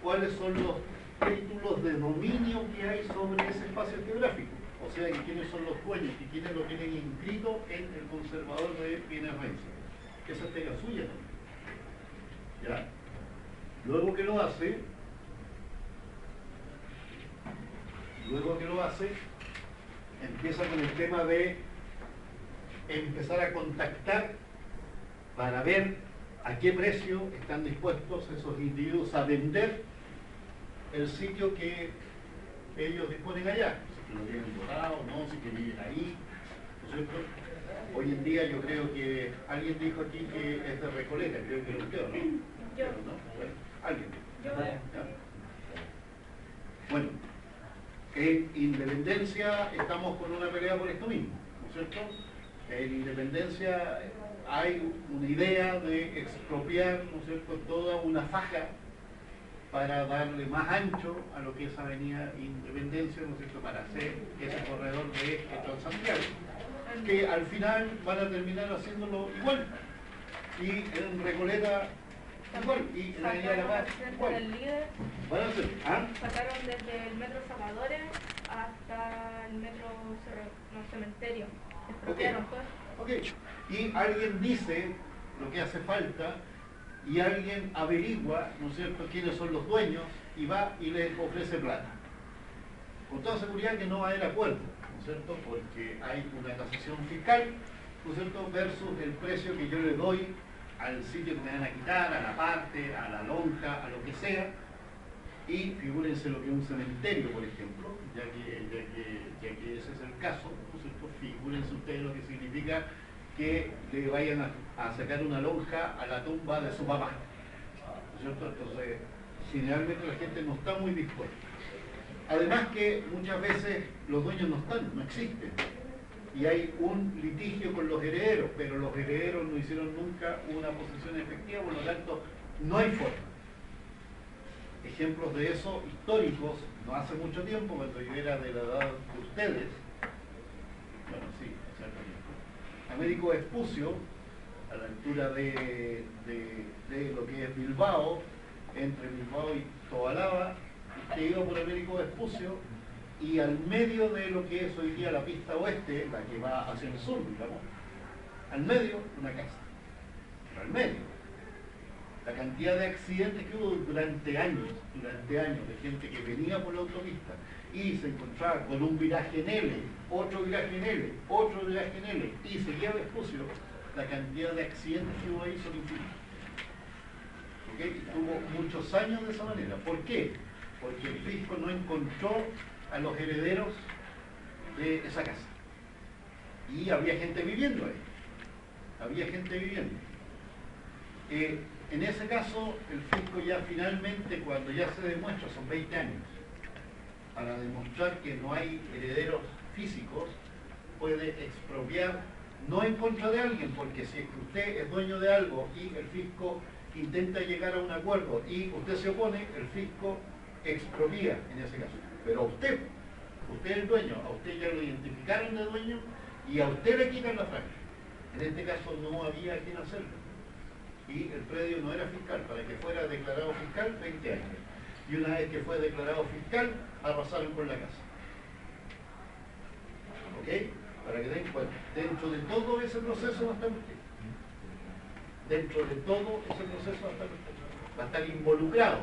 cuáles son los títulos de dominio que hay sobre ese espacio geográfico, o sea, quiénes son los dueños y quiénes lo tienen inscrito en el conservador de bienes raíces. Esa es pega suya también. ¿Ya? Luego que lo hace, empieza con el tema de empezar a contactar para ver a qué precio están dispuestos esos individuos a vender el sitio que ellos disponen allá, si lo tienen dorado, no, si que viven ahí, ¿no es cierto? Hoy en día yo creo que alguien dijo aquí que es de Recoleta, creo que lo quedó, ¿no? Yo. ¿No? Bueno, alguien. Yo. ¿Ya? Bueno, en Independencia estamos con una pelea por esto mismo, ¿no es cierto? En Independencia hay una idea de expropiar, ¿no es cierto?, toda una faja para darle más ancho a lo que es Avenida Independencia, ¿no es cierto?, para hacer ese corredor de Transantiago, que al final van a terminar haciéndolo igual, y en Recoleta igual, y en la Avenida de la Paz igual. Del líder, Van a hacer, ¿ah? sacaron desde el metro Salvadores hasta el metro Cementerio. Expropiaron todo. Ok, y alguien dice lo que hace falta, y alguien averigua, ¿no es cierto?, quiénes son los dueños, y va y les ofrece plata. Con toda seguridad que no va a haber acuerdo, ¿no es cierto?, porque hay una tasación fiscal, ¿no es cierto?, versus el precio que yo le doy al sitio que me van a quitar, a la parte, a la lonja, a lo que sea. Y figúrense lo que es un cementerio, por ejemplo, ya que ese es el caso, ¿no es cierto?, figúrense ustedes lo que significa que le vayan a sacar una lonja a la tumba de su papá, ¿no es cierto? Entonces, generalmente la gente no está muy dispuesta. Además que muchas veces los dueños no están, no existen. Y hay un litigio con los herederos, pero los herederos no hicieron nunca una posesión efectiva, por lo tanto, no hay forma. Ejemplos de eso históricos, no hace mucho tiempo, cuando yo era de la edad de ustedes, bueno, sí, exactamente. Américo Vespucio, a la altura de lo que es Bilbao, entre Bilbao y Tobalaba, usted iba por Américo Vespucio, y al medio de lo que es hoy día la pista oeste, la que va hacia el sur, digamos, al medio, una casa. Pero al medio. La cantidad de accidentes que hubo durante años, de gente que venía por la autopista y se encontraba con un viraje en L, otro viraje en L, otro viraje en L, y seguía Vespucio, la cantidad de accidentes que hubo ahí son infinitos. ¿Okay? Tuvo muchos años de esa manera. ¿Por qué? Porque el fisco no encontró a los herederos de esa casa. Y había gente viviendo ahí. Había gente viviendo. En ese caso, el fisco ya finalmente, cuando ya se demuestra, son 20 años, para demostrar que no hay herederos físicos, puede expropiar, no en contra de alguien, porque si es que usted es dueño de algo y el fisco intenta llegar a un acuerdo y usted se opone, el fisco expropia en ese caso. Pero a usted es el dueño, a usted ya lo identificaron de dueño y a usted le quitan la franja. En este caso no había quien hacerlo. Y el predio no era fiscal, para que fuera declarado fiscal, 20 años. Y una vez que fue declarado fiscal, arrasaron con la casa. ¿Ok? Para que den cuenta. Dentro de todo ese proceso va a estar usted. Dentro de todo ese proceso va a estar usted. Va a estar involucrado.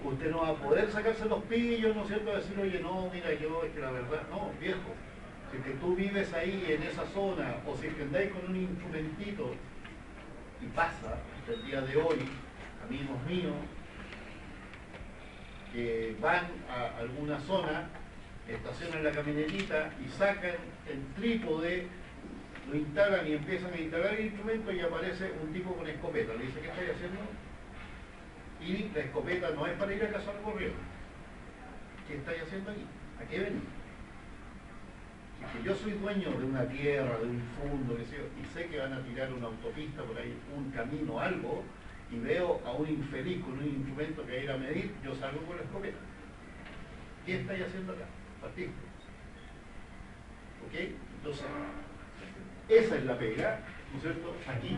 Usted no va a poder sacarse los pillos, ¿no es cierto? Decir, oye, no, mira, yo, es que la verdad, no, viejo. Si es que tú vives ahí en esa zona, o si es que andáis con un instrumentito, y pasa hasta el día de hoy, amigos míos, que van a alguna zona, estacionan la camionetita y sacan el trípode, lo instalan y empiezan a instalar el instrumento y aparece un tipo con escopeta. Le dice, ¿qué estáis haciendo? Y la escopeta no es para ir a cazar correo. ¿Qué estáis haciendo aquí? ¿A qué venís? Si yo soy dueño de una tierra, de un fondo, qué sé yo, y sé que van a tirar una autopista por ahí, un camino, algo, y veo a un infeliz con un instrumento que va a ir a medir, yo salgo con la escopeta. ¿Qué estáis haciendo acá? Partís. ¿Ok? Entonces, esa es la pega, ¿no es cierto? Aquí.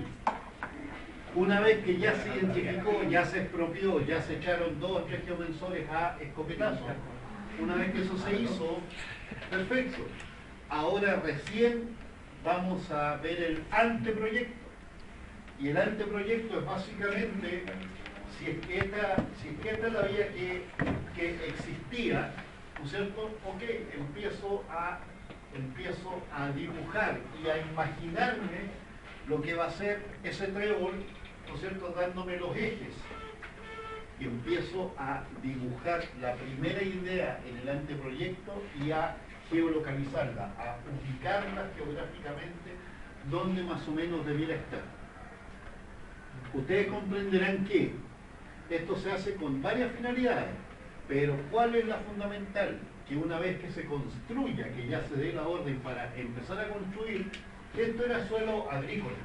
Una vez que ya se identificó, ya se expropió, ya se echaron 2 o 3 geomensores a escopetazo, una vez que eso se hizo, perfecto. Ahora recién vamos a ver el anteproyecto. Y el anteproyecto es básicamente, si es que esta es la vía que existía, ¿no es cierto? Ok, empiezo a dibujar y a imaginarme lo que va a ser ese trébol, ¿no es cierto?, dándome los ejes. Y empiezo a dibujar la primera idea en el anteproyecto y a geolocalizarla, a ubicarla geográficamente donde más o menos debiera estar. Ustedes comprenderán que esto se hace con varias finalidades, pero ¿cuál es la fundamental? Que una vez que se construya, que ya se dé la orden para empezar a construir, Esto era suelo agrícola.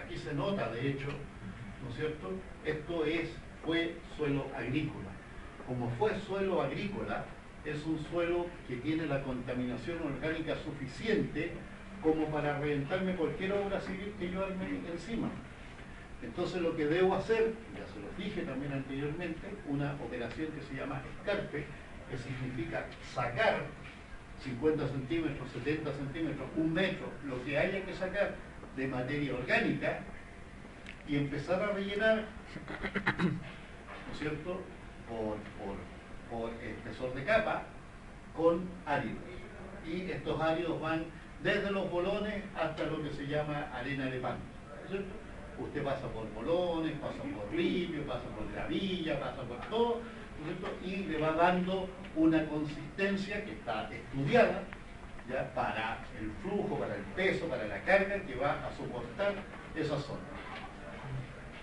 Aquí se nota, de hecho, ¿no es cierto? Esto fue suelo agrícola. Como fue suelo agrícola, es un suelo que tiene la contaminación orgánica suficiente como para reventarme cualquier obra civil que yo arme encima. Entonces lo que debo hacer, ya se los dije también anteriormente, una operación que se llama escarpe, que significa sacar 50 centímetros, 70 centímetros, 1 metro, lo que haya que sacar de materia orgánica y empezar a rellenar, ¿no es cierto?, por espesor de capa con áridos. Y estos áridos van desde los bolones hasta lo que se llama arena de pan, ¿no es cierto? Usted pasa por bolones, pasa por ripio, pasa por gravilla, pasa por todo, ¿no es cierto? Y le va dando una consistencia que está estudiada, ¿ya?, para el flujo, para el peso, para la carga que va a soportar esa zona.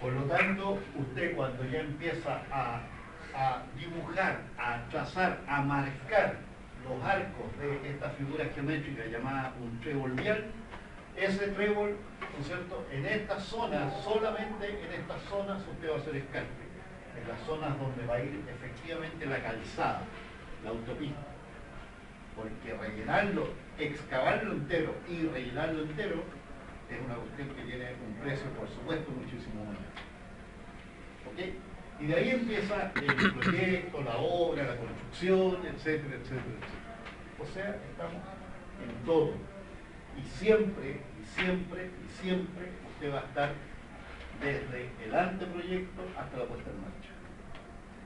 Por lo tanto, usted cuando ya empieza a dibujar, a trazar, a marcar los arcos de esta figura geométrica llamada un trébol vial, ese trébol, ¿no es cierto?, en estas zonas, solamente en estas zonas usted va a hacer escarpe, en las zonas donde va a ir efectivamente la calzada, la autopista, porque rellenarlo, excavarlo entero y rellenarlo entero es una cuestión que tiene un precio, por supuesto, muchísimo mayor. ¿Ok? Y de ahí empieza el proyecto, la obra, la construcción, etcétera, etcétera, etcétera. O sea, estamos en todo. Y siempre, y siempre, y siempre usted va a estar desde el anteproyecto hasta la puesta en marcha.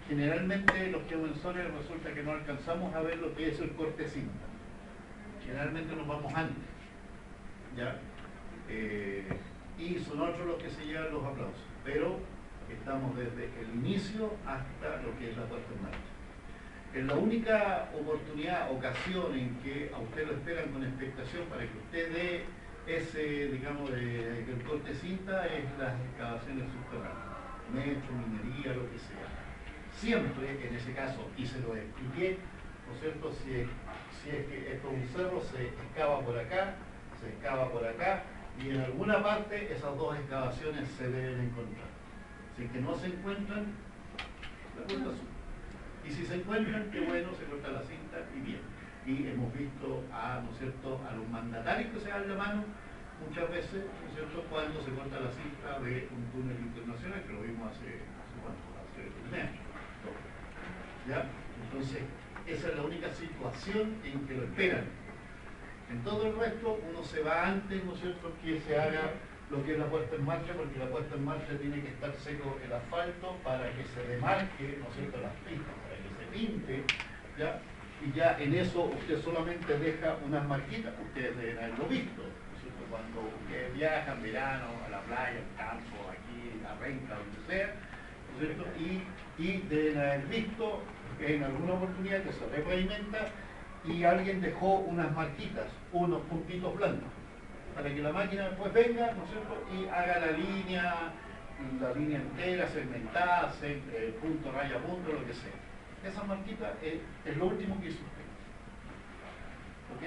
Generalmente los geomensores resulta que no alcanzamos a ver lo que es el corte cinta. Generalmente nos vamos antes, ¿ya? Y son otros los que se llevan los aplausos, pero estamos desde el inicio hasta lo que es la puesta en marcha. Es la única oportunidad, ocasión en que a usted lo esperan con expectación para que usted dé ese, digamos, que el corte cinta, es las excavaciones subterráneas, metro, minería, lo que sea. Siempre, en ese caso, y se lo expliqué, ¿no es cierto?, si es que esto es un cerro, se excava por acá, se excava por acá, y en alguna parte esas dos excavaciones se deben encontrar. Si es que no se encuentran, la cuenta sube. Y si se encuentran, qué bueno, se corta la cinta y bien. Y hemos visto ¿no es cierto?, a los mandatarios que se dan la mano muchas veces, ¿no es cierto?, cuando se corta la cinta de un túnel internacional, que lo vimos hace un mes. ¿Ya? Entonces, esa es la única situación en que lo esperan. En todo el resto, uno se va antes, ¿no es cierto?, que se haga lo que es la puesta en marcha, porque la puesta en marcha tiene que estar seco el asfalto para que se demarque, ¿no es cierto?, las pistas, para que se pinte, ¿ya? Y ya en eso usted solamente deja unas marquitas, ustedes deben haberlo visto, ¿no es cierto?, cuando ustedes viajan, verano, a la playa, al campo, aquí, a Renca, donde sea, ¿no es cierto?, y deben haber visto en alguna oportunidad que se repavimenta y alguien dejó unas marquitas, unos puntitos blancos, para que la máquina después venga, ¿no es cierto?, y haga la línea entera, segmentada, punto, raya, punto, lo que sea. Esa marquita es lo último que hizo usted. ¿Ok?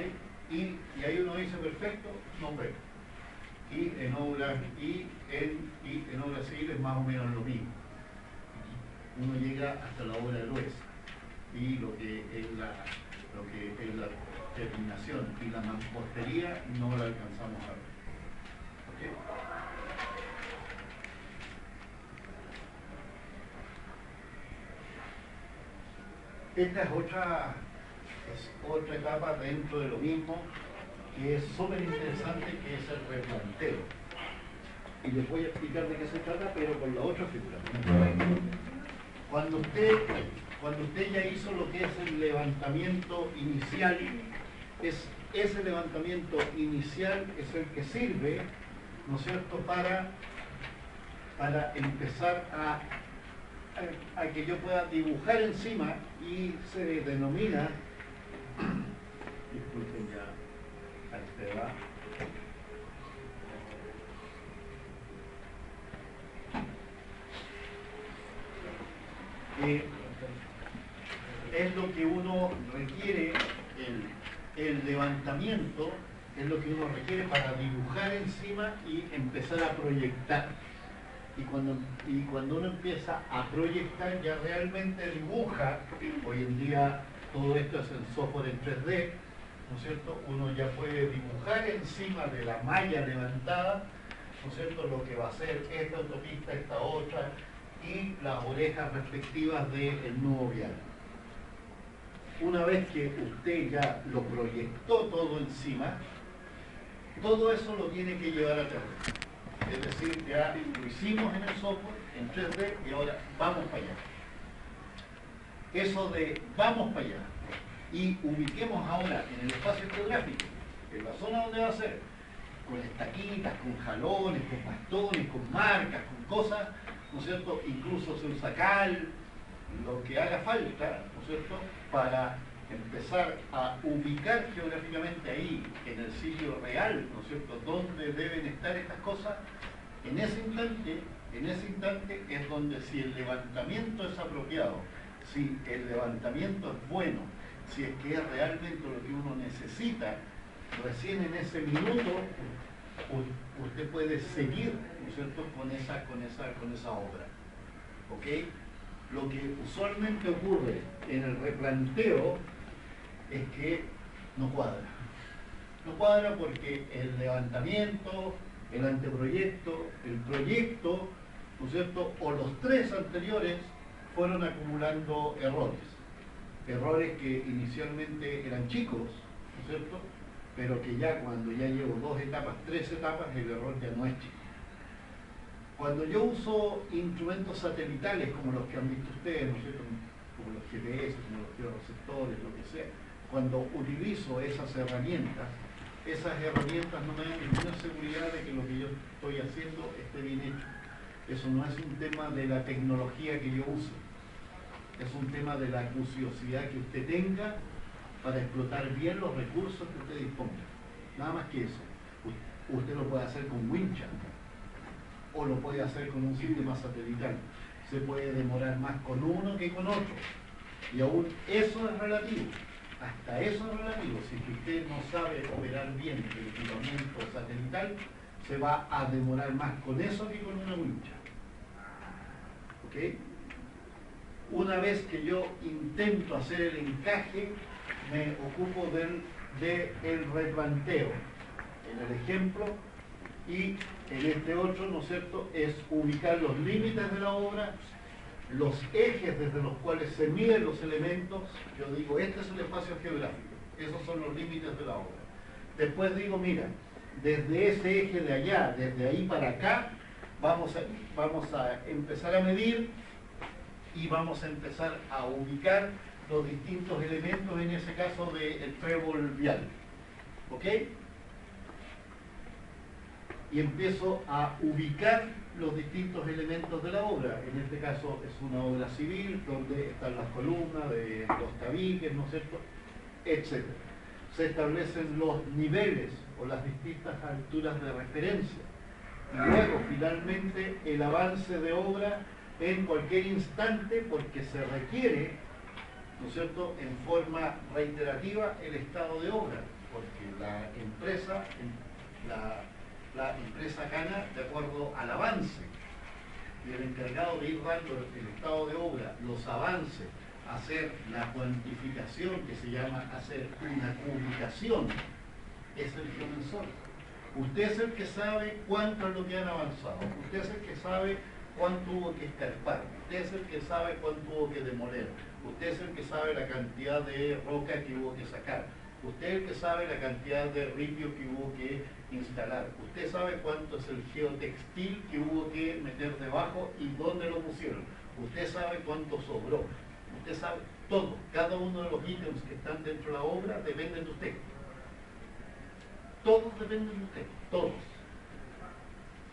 Y ahí uno dice, perfecto, no veo. Y en obra civil es más o menos lo mismo. Uno llega hasta la obra gruesa y lo que es la terminación y la mampostería no la alcanzamos a ver. ¿Okay? Esta es otra etapa dentro de lo mismo que es súper interesante, que es el replanteo. Y les voy a explicar de qué se trata, pero con la otra figura. Cuando usted ya hizo lo que es el levantamiento inicial, ese levantamiento inicial es el que sirve, ¿no es cierto?, para empezar a que yo pueda dibujar encima, y se denomina, disculpen ya, a este va. Es lo que uno requiere, el levantamiento es lo que uno requiere para dibujar encima y empezar a proyectar. Y cuando uno empieza a proyectar, ya realmente dibuja. Hoy en día todo esto es en software en 3D, ¿no es cierto? Uno ya puede dibujar encima de la malla levantada, ¿no es cierto?, lo que va a ser esta autopista, esta otra, y las orejas respectivas del nuevo vial. Una vez que usted ya lo proyectó todo encima, todo eso lo tiene que llevar a terreno. Es decir, ya lo hicimos en el software, en 3D, y ahora vamos para allá. Eso de vamos para allá y ubiquemos ahora en el espacio geográfico, en la zona donde va a ser, con estaquitas, con jalones, con bastones, con marcas, con cosas, ¿no es cierto? Incluso se usa cal, lo que haga falta, ¿no es cierto?, para empezar a ubicar geográficamente ahí, en el sitio real, ¿no es cierto?, donde deben estar estas cosas. En ese instante es donde, si el levantamiento es apropiado, si el levantamiento es bueno, si es que es realmente lo que uno necesita, recién en ese minuto usted puede seguir, ¿no es cierto?, con esa obra. ¿Ok? Lo que usualmente ocurre en el replanteo es que no cuadra. No cuadra porque el levantamiento, el anteproyecto, el proyecto, ¿no es cierto?, o los tres anteriores fueron acumulando errores. Errores que inicialmente eran chicos, ¿no es cierto?, pero que ya cuando ya llevo 2 etapas, 3 etapas, el error ya no es chico. Cuando yo uso instrumentos satelitales como los que han visto ustedes, ¿no es cierto?, como los GPS, como los georreceptores, lo que sea, cuando utilizo esas herramientas no me dan ninguna seguridad de que lo que yo estoy haciendo esté bien hecho. Eso no es un tema de la tecnología que yo use, es un tema de la acuciosidad que usted tenga para explotar bien los recursos que usted disponga. Nada más que eso. Usted lo puede hacer con wincha o lo puede hacer con un sistema satelital. Se puede demorar más con uno que con otro. Y aún eso es relativo. Hasta eso es relativo. Si es que usted no sabe operar bien el equipamiento satelital, se va a demorar más con eso que con una wincha. ¿Ok? Una vez que yo intento hacer el encaje, me ocupo del replanteo. En el ejemplo, y en este otro, ¿no es cierto?, es ubicar los límites de la obra, los ejes desde los cuales se miden los elementos. Yo digo, este es el espacio geográfico, esos son los límites de la obra. Después digo, mira, desde ese eje de allá, desde ahí para acá, vamos a empezar a medir y vamos a empezar a ubicar los distintos elementos, en ese caso del trébol vial. ¿Ok? Y empiezo a ubicar los distintos elementos de la obra. En este caso es una obra civil, donde están las columnas, de los tabiques, ¿no es cierto?, etc. Se establecen los niveles o las distintas alturas de referencia. Y luego, finalmente, el avance de obra en cualquier instante, porque se requiere, ¿no es cierto?, en forma reiterativa el estado de obra, porque la empresa gana de acuerdo al avance, y el encargado de ir dando el estado de obra, los avances, hacer la cuantificación, que se llama hacer una ubicación, es el geomensor. Usted es el que sabe cuánto es lo que han avanzado, usted es el que sabe cuánto hubo que escarpar, usted es el que sabe cuánto hubo que demoler, usted es el que sabe la cantidad de roca que hubo que sacar, usted es el que sabe la cantidad de ripio que hubo que instalar, usted sabe cuánto es el geotextil que hubo que meter debajo y dónde lo pusieron, usted sabe cuánto sobró, usted sabe todo. Cada uno de los ítems que están dentro de la obra dependen de usted. Todos dependen de usted, todos.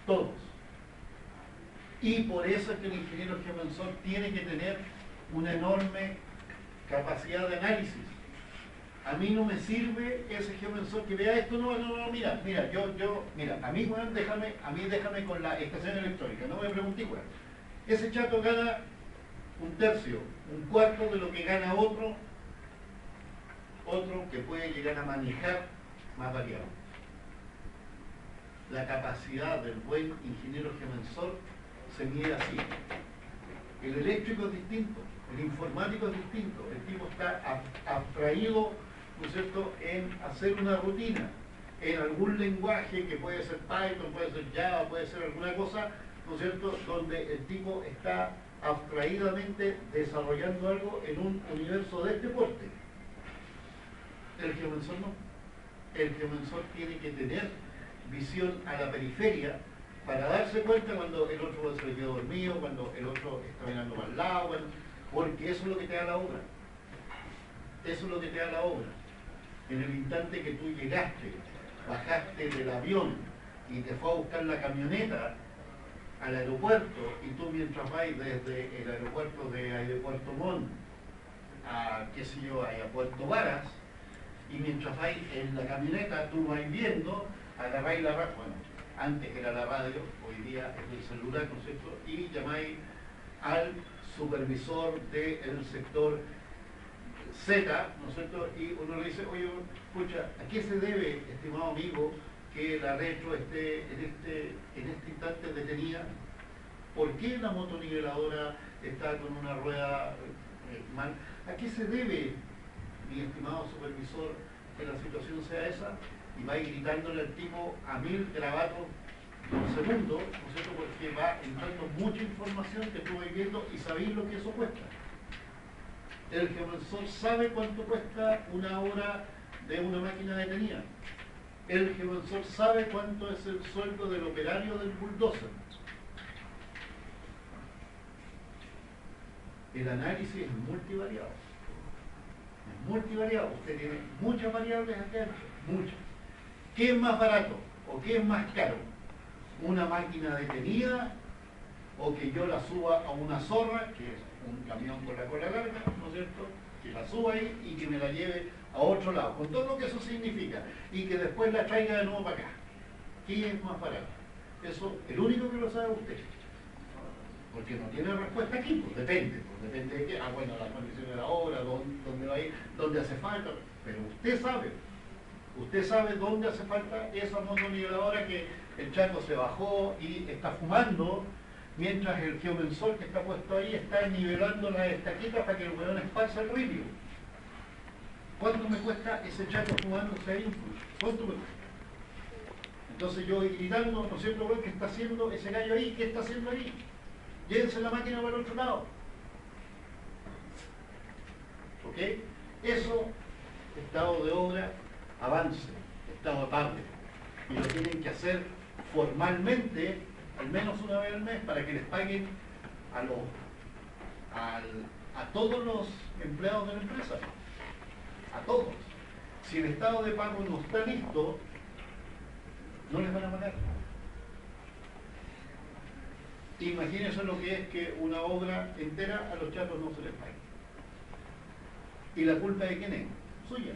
Todos. Y por eso es que el ingeniero geomensor tiene que tener una enorme capacidad de análisis. A mí no me sirve ese geomensor que vea esto, mira, a mí, bueno, déjame con la estación electrónica, no me pregunté, bueno. Ese chato gana 1/3, 1/4 de lo que gana otro que puede llegar a manejar más variado. la capacidad del buen ingeniero geomensor se mide así. El eléctrico es distinto, el informático es distinto, el tipo está abstraído, ¿no es cierto?, en hacer una rutina, en algún lenguaje que puede ser Python, puede ser Java, puede ser alguna cosa, ¿no es cierto?, donde el tipo está abstraídamente desarrollando algo en un universo de este porte. El geomensor no. El geomensor tiene que tener visión a la periferia para darse cuenta cuando el otro se le quedó dormido, cuando el otro está mirando para el lado, porque eso es lo que te da la obra. Eso es lo que te da la obra. En el instante que tú llegaste, bajaste del avión y te fue a buscar la camioneta al aeropuerto, y tú mientras vas desde el aeropuerto de Aeropuerto Montt a, qué sé yo, a Puerto Varas, y mientras vais en la camioneta, tú vais viendo, agarráis la radio, bueno, antes era la radio, hoy día es el celular, ¿no es cierto?, y llamáis al supervisor del sector Z, ¿no es cierto?, y uno le dice, oye, escucha, ¿a qué se debe, estimado amigo, que la retro esté en este instante detenida? ¿Por qué la motoniveladora está con una rueda mal? ¿A qué se debe, mi estimado supervisor, que la situación sea esa? Y va gritándole al tipo a 1000 gravatos por segundo, ¿no es cierto?, porque va entrando mucha información que tú vas viendo y sabéis lo que eso cuesta. El geomensor sabe cuánto cuesta una hora de una máquina detenida. El geomensor sabe cuánto es el sueldo del operario del bulldozer. El análisis es multivariado. Es multivariado. Usted tiene muchas variables acá dentro, muchas. ¿Qué es más barato o qué es más caro? ¿Una máquina detenida o que yo la suba a una zorra, que es un camión con la cola larga, ¿no es cierto?, que la suba ahí y que me la lleve a otro lado, con todo lo que eso significa, y que después la traiga de nuevo para acá? ¿Qué es más barato? Eso, el único que lo sabe es usted. Porque no tiene respuesta aquí, pues depende de qué. Ah, bueno, las condiciones de la obra, dónde va a ir, dónde hace falta, pero usted sabe. Usted sabe dónde hace falta esa motoniveladora que el chaco se bajó y está fumando, mientras el geomensor que está puesto ahí está nivelando las estaquitas para que el hueón esparza el río. ¿Cuánto me cuesta ese chaco fumándose ahí? ¿Cuánto me cuesta? Entonces yo voy gritando, ¿no es cierto, hueón? ¿Qué está haciendo ese gallo ahí? ¿Qué está haciendo ahí? Llévense la máquina para el otro lado. ¿Ok? Eso, estado de obra, avance, estado tarde. Y lo tienen que hacer formalmente, al menos una vez al mes, para que les paguen a todos los empleados de la empresa. A todos. Si el estado de pago no está listo, no les van a pagar. Imagínense lo que es que una obra entera a los chatos no se les pague. ¿Y la culpa de quién es? Suya.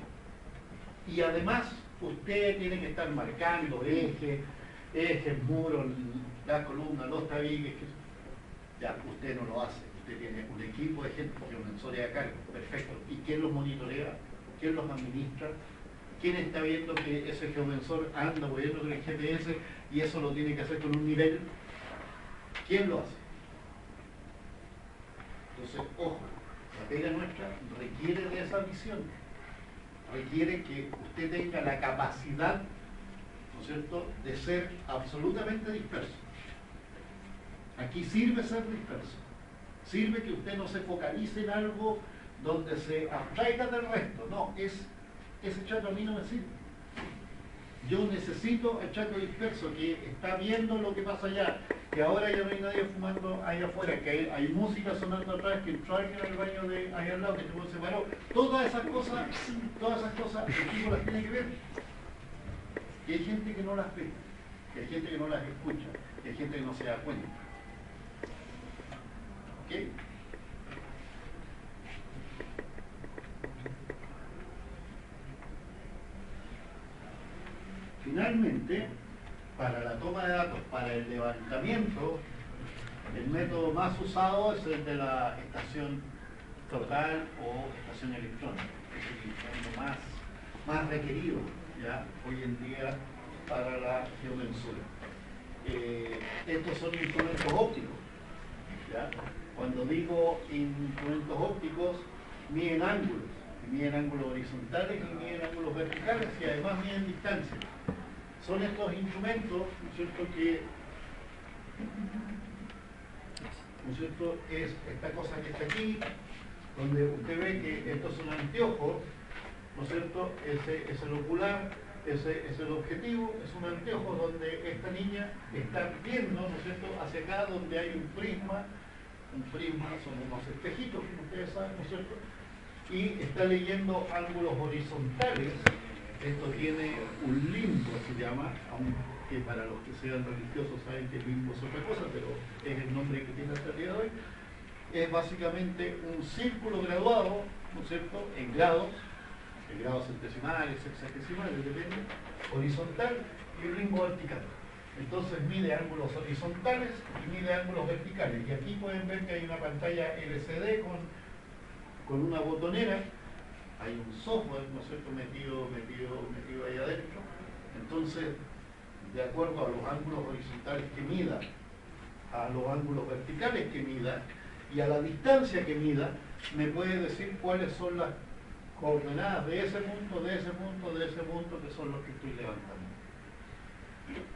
Y además, usted tiene que estar marcando ejes, muros, las columnas, los tabiques. Ya, usted no lo hace. Usted tiene un equipo de gente que lo mensorea a cargo. Perfecto. ¿Y quién los monitorea? ¿Quién los administra? ¿Quién está viendo que ese geomensor anda moviendo con el GPS y eso lo tiene que hacer con un nivel? ¿Quién lo hace? Entonces, ojo, la pega nuestra requiere de esa visión. Requiere que usted tenga la capacidad, ¿no es cierto?, de ser absolutamente disperso. Aquí sirve ser disperso. Sirve que usted no se focalice en algo donde se abstraiga del resto. No, ese chato a mí no me sirve. Yo necesito al chato disperso que está viendo lo que pasa allá, que ahora ya no hay nadie fumando allá afuera, que hay música sonando atrás, que entró alguien al baño de allá al lado, que se paró. Todas esas cosas, el tipo las tiene que ver. Y hay gente que no las ve, que hay gente que no las escucha, que hay gente que no se da cuenta. ¿Ok? Finalmente, para la toma de datos, para el levantamiento, el método más usado es el de la estación total o estación electrónica. Es el instrumento más requerido, ¿ya? Hoy en día para la geomensura. Estos son instrumentos ópticos, ¿ya? Cuando digo instrumentos ópticos, miden ángulos, miden ángulos horizontales y miden ángulos verticales y además miden distancia. Son estos instrumentos, ¿no es cierto?, que, ¿no es cierto?, es esta cosa que está aquí, donde usted ve que estos son anteojos, ¿no es cierto?, ese es el ocular, ese es el objetivo, es un anteojo donde esta niña está viendo, ¿no es cierto?, hacia acá donde hay un prisma son unos espejitos, como ustedes saben, ¿no es cierto?, y está leyendo ángulos horizontales. Esto tiene un limbo, se llama, aunque para los que sean religiosos saben que el limbo es otra cosa, pero es el nombre que tiene hasta el día de hoy. Es básicamente un círculo graduado, ¿no es cierto?, en grados centesimales, sexagesimales, depende, horizontal, y un limbo vertical. Entonces mide ángulos horizontales y mide ángulos verticales. Y aquí pueden ver que hay una pantalla LCD con una botonera, hay un software, ¿no es cierto?, metido ahí adentro. Entonces, de acuerdo a los ángulos horizontales que mida, a los ángulos verticales que mida y a la distancia que mida, me puede decir cuáles son las coordenadas de ese punto, de ese punto, de ese punto, que son los que estoy levantando.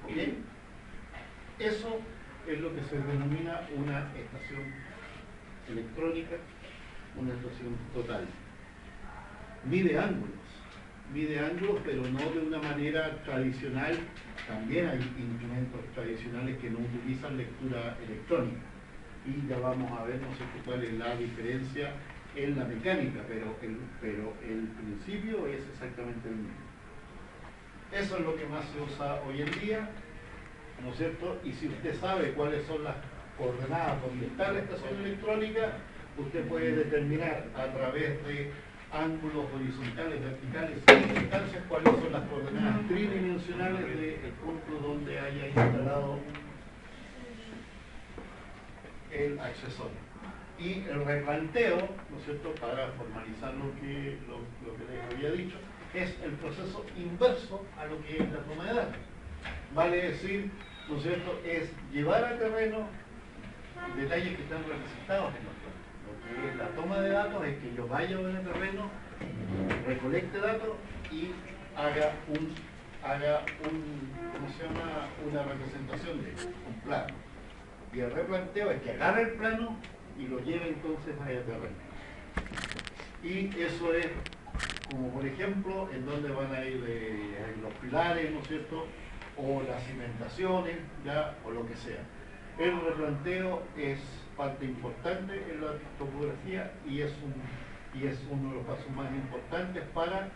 ¿Ok? Eso es lo que se denomina una estación electrónica, una estación total. Mide ángulos, pero no de una manera tradicional. También hay instrumentos tradicionales que no utilizan lectura electrónica. Y ya vamos a ver, no sé cuál es la diferencia en la mecánica, pero el principio es exactamente el mismo. Eso es lo que más se usa hoy en día, ¿no es cierto? Y si usted sabe cuáles son las coordenadas donde está la estación electrónica, usted puede determinar a través de ángulos horizontales, verticales y distancias cuáles son las coordenadas tridimensionales del punto donde haya instalado el accesorio. Y el replanteo, ¿no es cierto?, para formalizar lo que les había dicho, es el proceso inverso a lo que es la toma de datos. Vale decir, ¿no es cierto?, es llevar a terreno detalles que están representados en los planos. Lo que es la toma de datos es que yo vaya a el terreno, recolecte datos y haga ¿cómo se llama?, una representación de un plano. Y el replanteo es que agarre el plano y lo lleve entonces a terreno. Y eso es como, por ejemplo, en donde van a ir los pilares, ¿no es cierto?, o las cimentaciones, ya, o lo que sea. El replanteo es parte importante en la topografía y es uno de los pasos más importantes para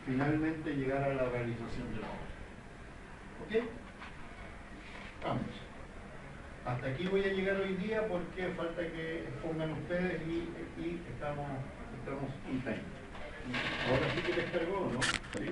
finalmente llegar a la realización de la obra. ¿Ok? Vamos. Hasta aquí voy a llegar hoy día porque falta que expongan ustedes y estamos un time. Ahora sí que les cargó, ¿no? ¿Sí?